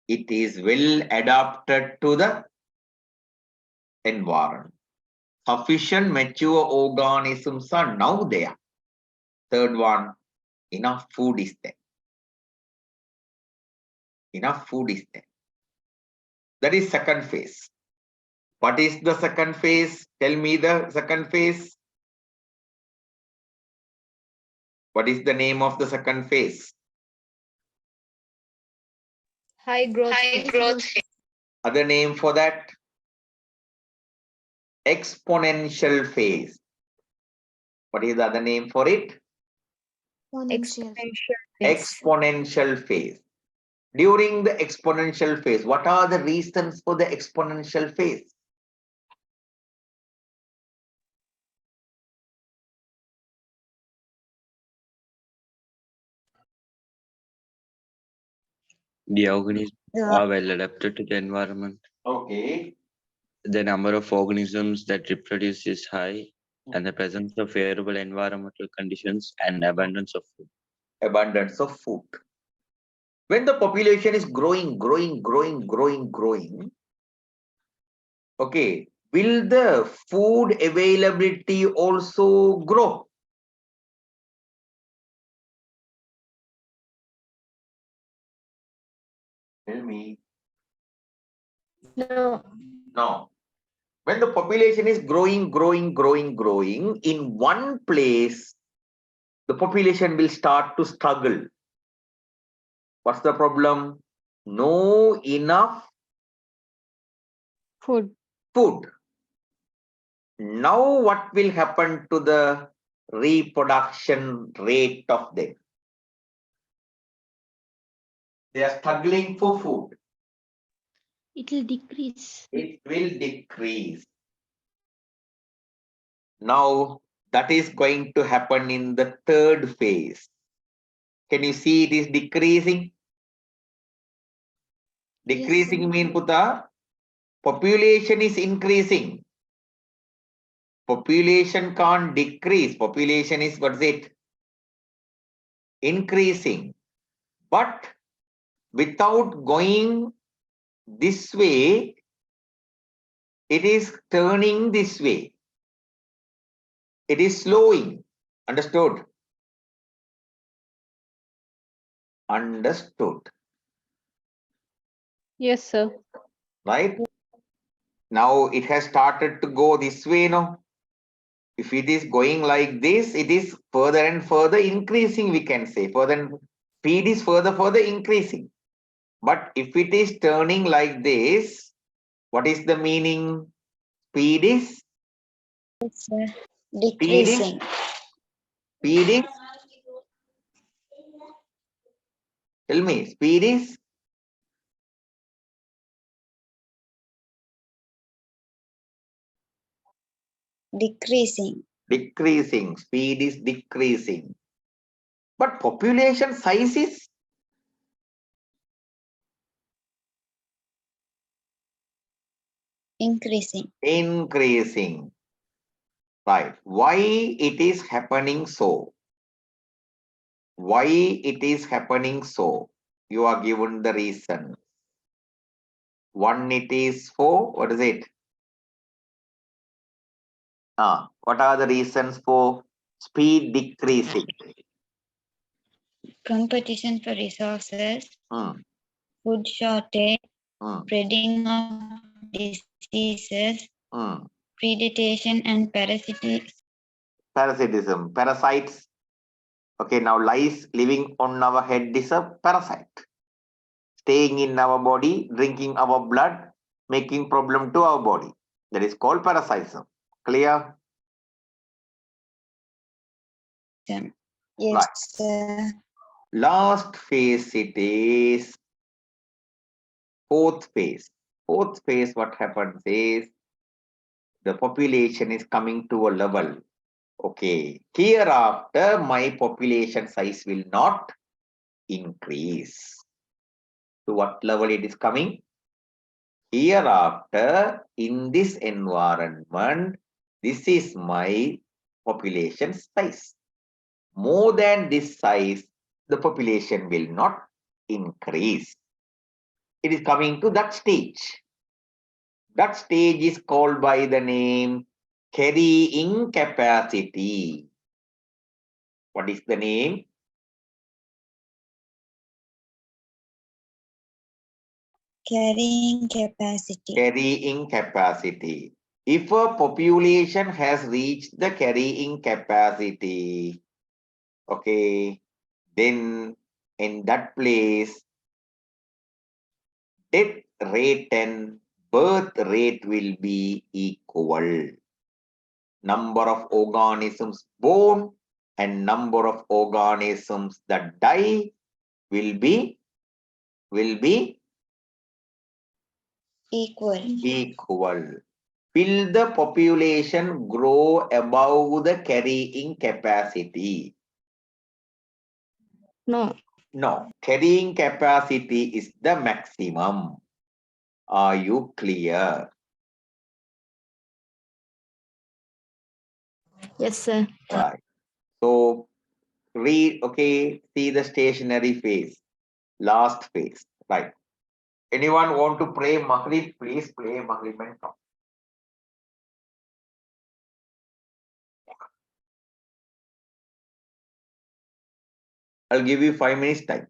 it is well adapted to the environment. Sufficient mature organisms are now there. Third one, enough food is there. Enough food is there. That is second phase. What is the second phase? Tell me the second phase. What is the name of the second phase? High growth phase. Other name for that? Exponential phase. What is the other name for it? Exponential. Exponential phase. During the exponential phase, what are the reasons for the exponential phase? The organisms The are well adapted to the environment. Okay. The number of organisms that reproduce is high, and the presence of favorable environmental conditions and abundance of food. Abundance of food. When the population is growing, okay, will the food availability also grow? Tell me. No. No. When the population is growing, in one place, the population will start to struggle. What's the problem? No enough Food. food. Now what will happen to the reproduction rate of them? They are struggling for food. It will decrease. It will decrease. Now that is going to happen in the third phase. Can you see it is decreasing? Decreasing Yes, mean Puta, population is increasing. Population can't decrease. Population is, what's it? Increasing. But without going this way, it is turning this way. It is slowing. Understood? Understood. Yes, sir. Right? Now it has started to go this way now. If it is going like this, it is further and further increasing, we can say. Further and speed is further increasing. But if it is turning like this, what is the meaning? Speed is? decreasing. Speed is? Tell me, speed is? Decreasing. Decreasing. Speed is decreasing. But population size is? Increasing. Increasing. Right. Why it is happening so? Why it is happening so? You are given the reason. One, it is for, what is it? What are the reasons for speed decreasing? Competition for resources, Hmm. food shortage, Hmm. spreading of diseases, diseases, Hmm. predation, and Parasitism, parasites. Okay, now lice living on our head is a parasite. Staying in our body, drinking our blood, making problem to our body. That is called parasitism. Clear? Yes, Right. sir. Last phase it is fourth phase. Fourth phase, what happens is the population is coming to a level. Okay, hereafter my population size will not increase. To what level it is coming? Hereafter, in this environment, this is my population size. More than this size, the population will not increase. It is coming to that stage. That stage is called by the name carrying capacity. What is the name? Carrying capacity. Carrying capacity. If a population has reached the carrying capacity, okay, then in that place, death rate and birth rate will be equal. Number of organisms born and number of organisms that die will be Equal. equal. Will the population grow above the carrying capacity? No. No, carrying capacity is the maximum. Are you clear? Yes, sir. Right. So read, okay, see the stationary phase, last phase. Right. Anyone want to pray Maghrib? Please play Maghrib and talk. I'll give you 5 minutes time.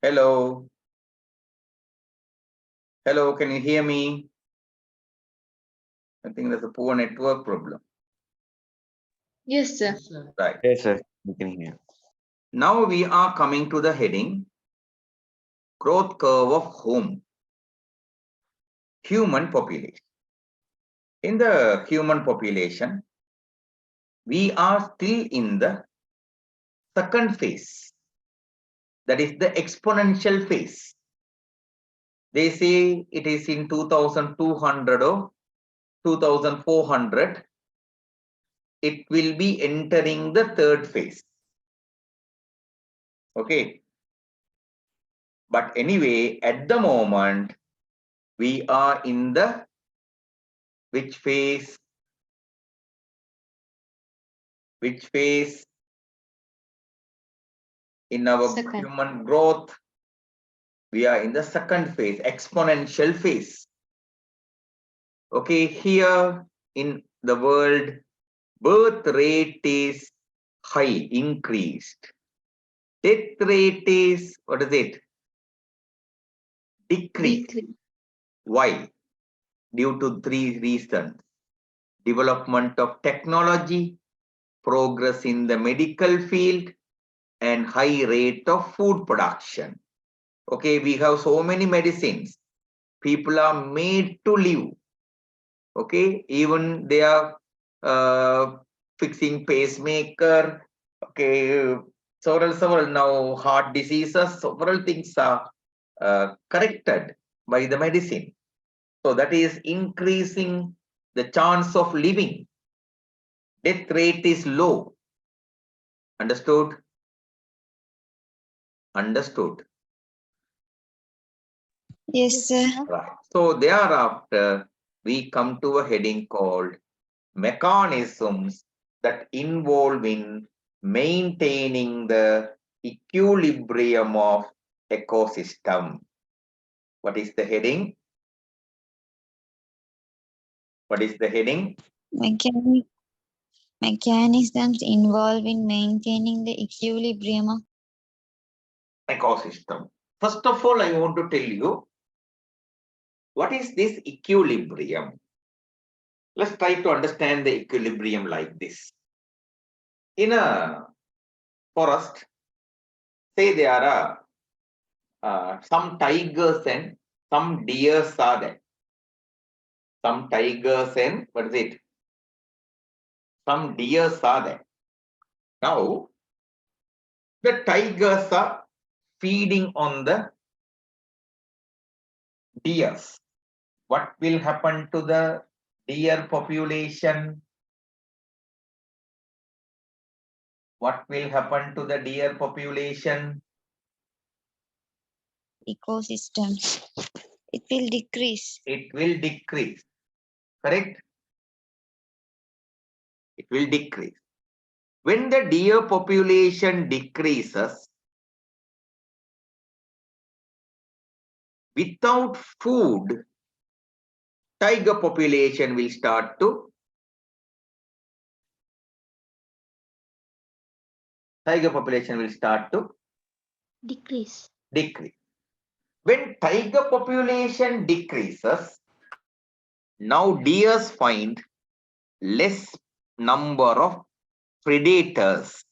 Hello. Hello, can you hear me? I think there's a poor network problem. Yes, sir. Right. Yes, sir. You can hear. Now we are coming to the heading growth curve of whom? Human population. In the human population, we are still in the second phase. That is the exponential phase. They say it is in 2200 or 2400. It will be entering the third phase. Okay. But anyway, at the moment, we are in the which phase? Which phase in our Second. human growth? We are in the second phase, exponential phase. Okay, here in the world, birth rate is high, increased. Death rate is, what is it? Decreased. Decrease. Why? Due to three reasons. Development of technology, progress in the medical field, and high rate of food production. Okay, we have so many medicines. People are made to live. Okay, even they are fixing pacemaker. Okay, several now heart diseases, several things are corrected by the medicine. So that is increasing the chance of living. Death rate is low. Understood? Understood. Yes, sir. Right. So thereafter, we come to a heading called mechanisms that involve in maintaining the equilibrium of ecosystem. What is the heading? What is the heading? Mechanisms involved in maintaining the equilibrium of Ecosystem. First of all, I want to tell you, what is this equilibrium? Let's try to understand the equilibrium like this. In a forest, say there are some tigers and some deers are there. Some tigers and what is it? Some deers are there. Now, the tigers are feeding on the deers. What will happen to the deer population? What will happen to the deer population? ecosystems. It will decrease. It will decrease. Correct? It will decrease. When the deer population decreases, without food, tiger population will start to Decrease. decrease. When tiger population decreases, now deers find less number of predators.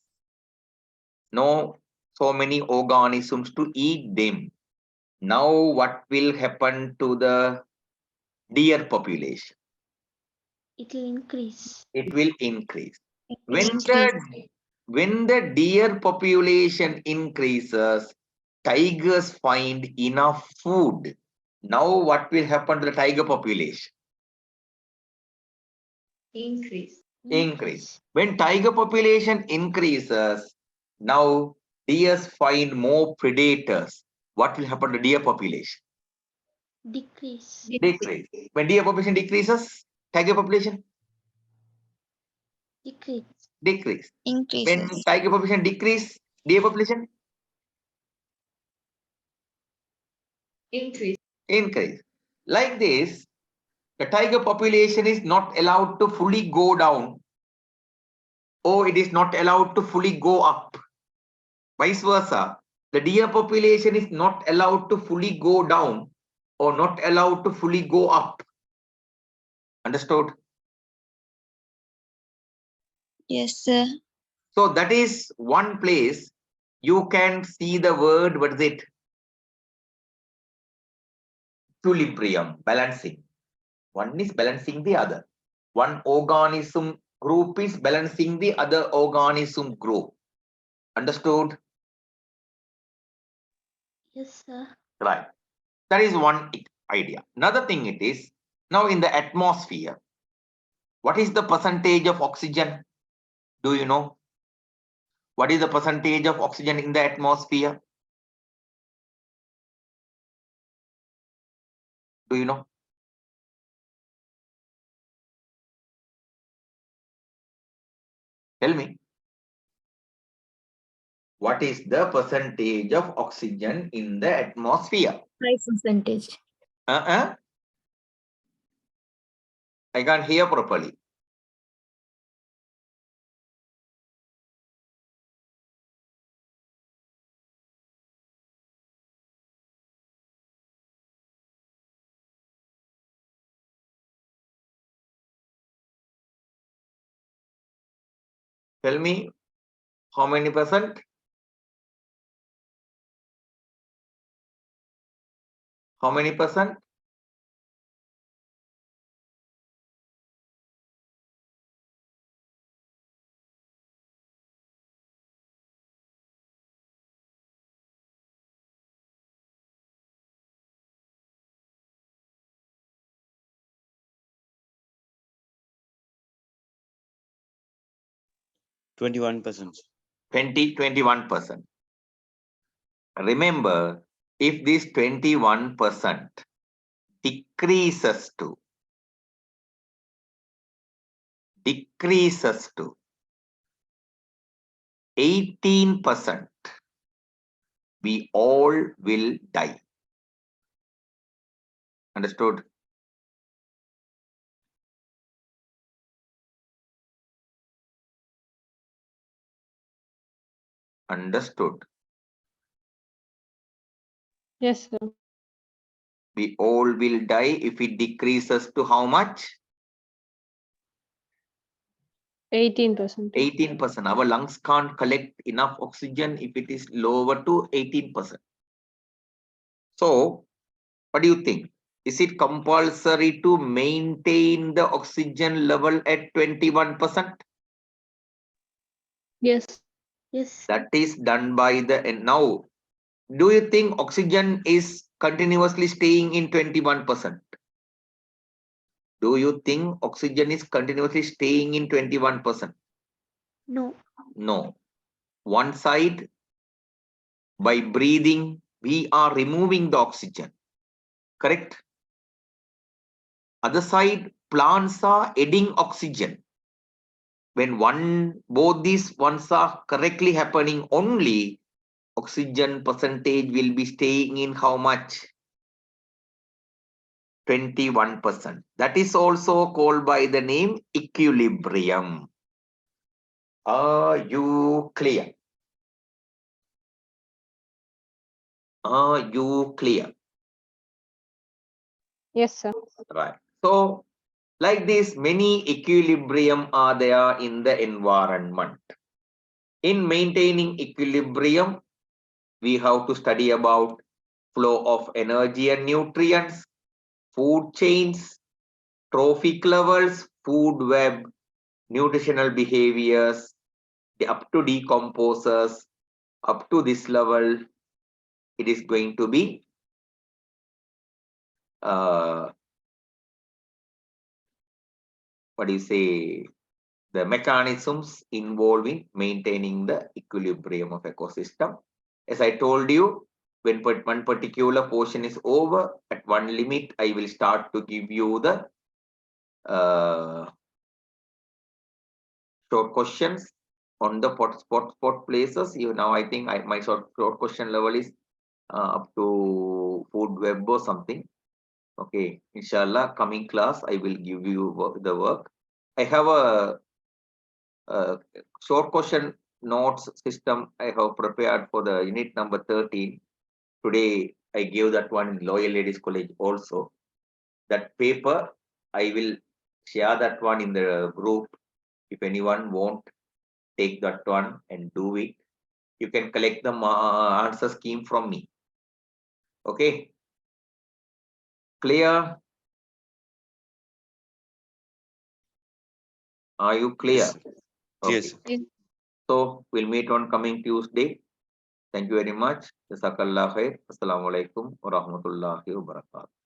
No so many organisms to eat them. Now what will happen to the deer population? It will increase. It will increase. It When will the deer population increases, tigers find enough food. Now what will happen to the tiger population? Increase. Increase. When tiger population increases, now deers find more predators. What will happen to deer population? Decrease. Decrease. When deer population decreases, tiger population Decrease. decrease. When increases. tiger population decrease, deer population Increase. increase. Like this, the tiger population is not allowed to fully go down, or it is not allowed to fully go up. Vice versa. The deer population is not allowed to fully go down or not allowed to fully go up. Understood? Yes, sir. So that is one place you can see the word, what is it? Equilibrium, balancing. One is balancing the other. One organism group is balancing the other organism group. Understood? Yes, sir. Right. That is one idea. Another thing it is, now in the atmosphere, what is the percentage of oxygen? Do you know? What is the percentage of oxygen in the atmosphere? Do you know? Tell me. What is the percentage of oxygen in the atmosphere? 5%. I can't hear properly. Tell me, how many percent? How many percent? %21. 21%. Remember, if this 21% decreases to 18%, we all will die. Understood? Understood. Yes, sir. We all will die if it decreases to how much? 18%. 18%. Our lungs can't collect enough oxygen if it is lower to 18%. So, what do you think? Is it compulsory to maintain the oxygen level at 21%? Yes. Yes. That is done by the, and now, do you think oxygen is continuously staying in 21%? Do you think oxygen is continuously staying in 21%? No. No. One side, by breathing, we are removing the oxygen. Correct? Other side, plants are adding oxygen. When both these ones are correctly happening, only oxygen percentage will be staying in how much? 21%. That is also called by the name equilibrium. Are you clear? Are you clear? Yes, sir. Right. So, like this, many equilibrium are there in the environment. In maintaining equilibrium, we have to study about flow of energy and nutrients, food chains, trophic levels, food web, nutritional behaviors, up to decomposers. Up to this level, it is going to be what do you say, the mechanisms involving maintaining the equilibrium of ecosystem. As I told you, when one particular portion is over, at one limit, I will start to give you the short questions on the spot places. You now, I think my short question level is up to food web or something. Okay, inshallah, coming class, I will give you the work. I have a short question notes system I have prepared for the unit number 13. Today I gave that one in Loyal Ladies College also. That paper, I will share that one in the group. If anyone won't take that one and do it, you can collect the answer scheme from me. Okay. Clear? Are you clear? Yes. Okay. So we'll meet on coming Tuesday. Thank you very much. Jazakallah khair. Assalamu alaikum wa rahmatullahi wa barakatuh.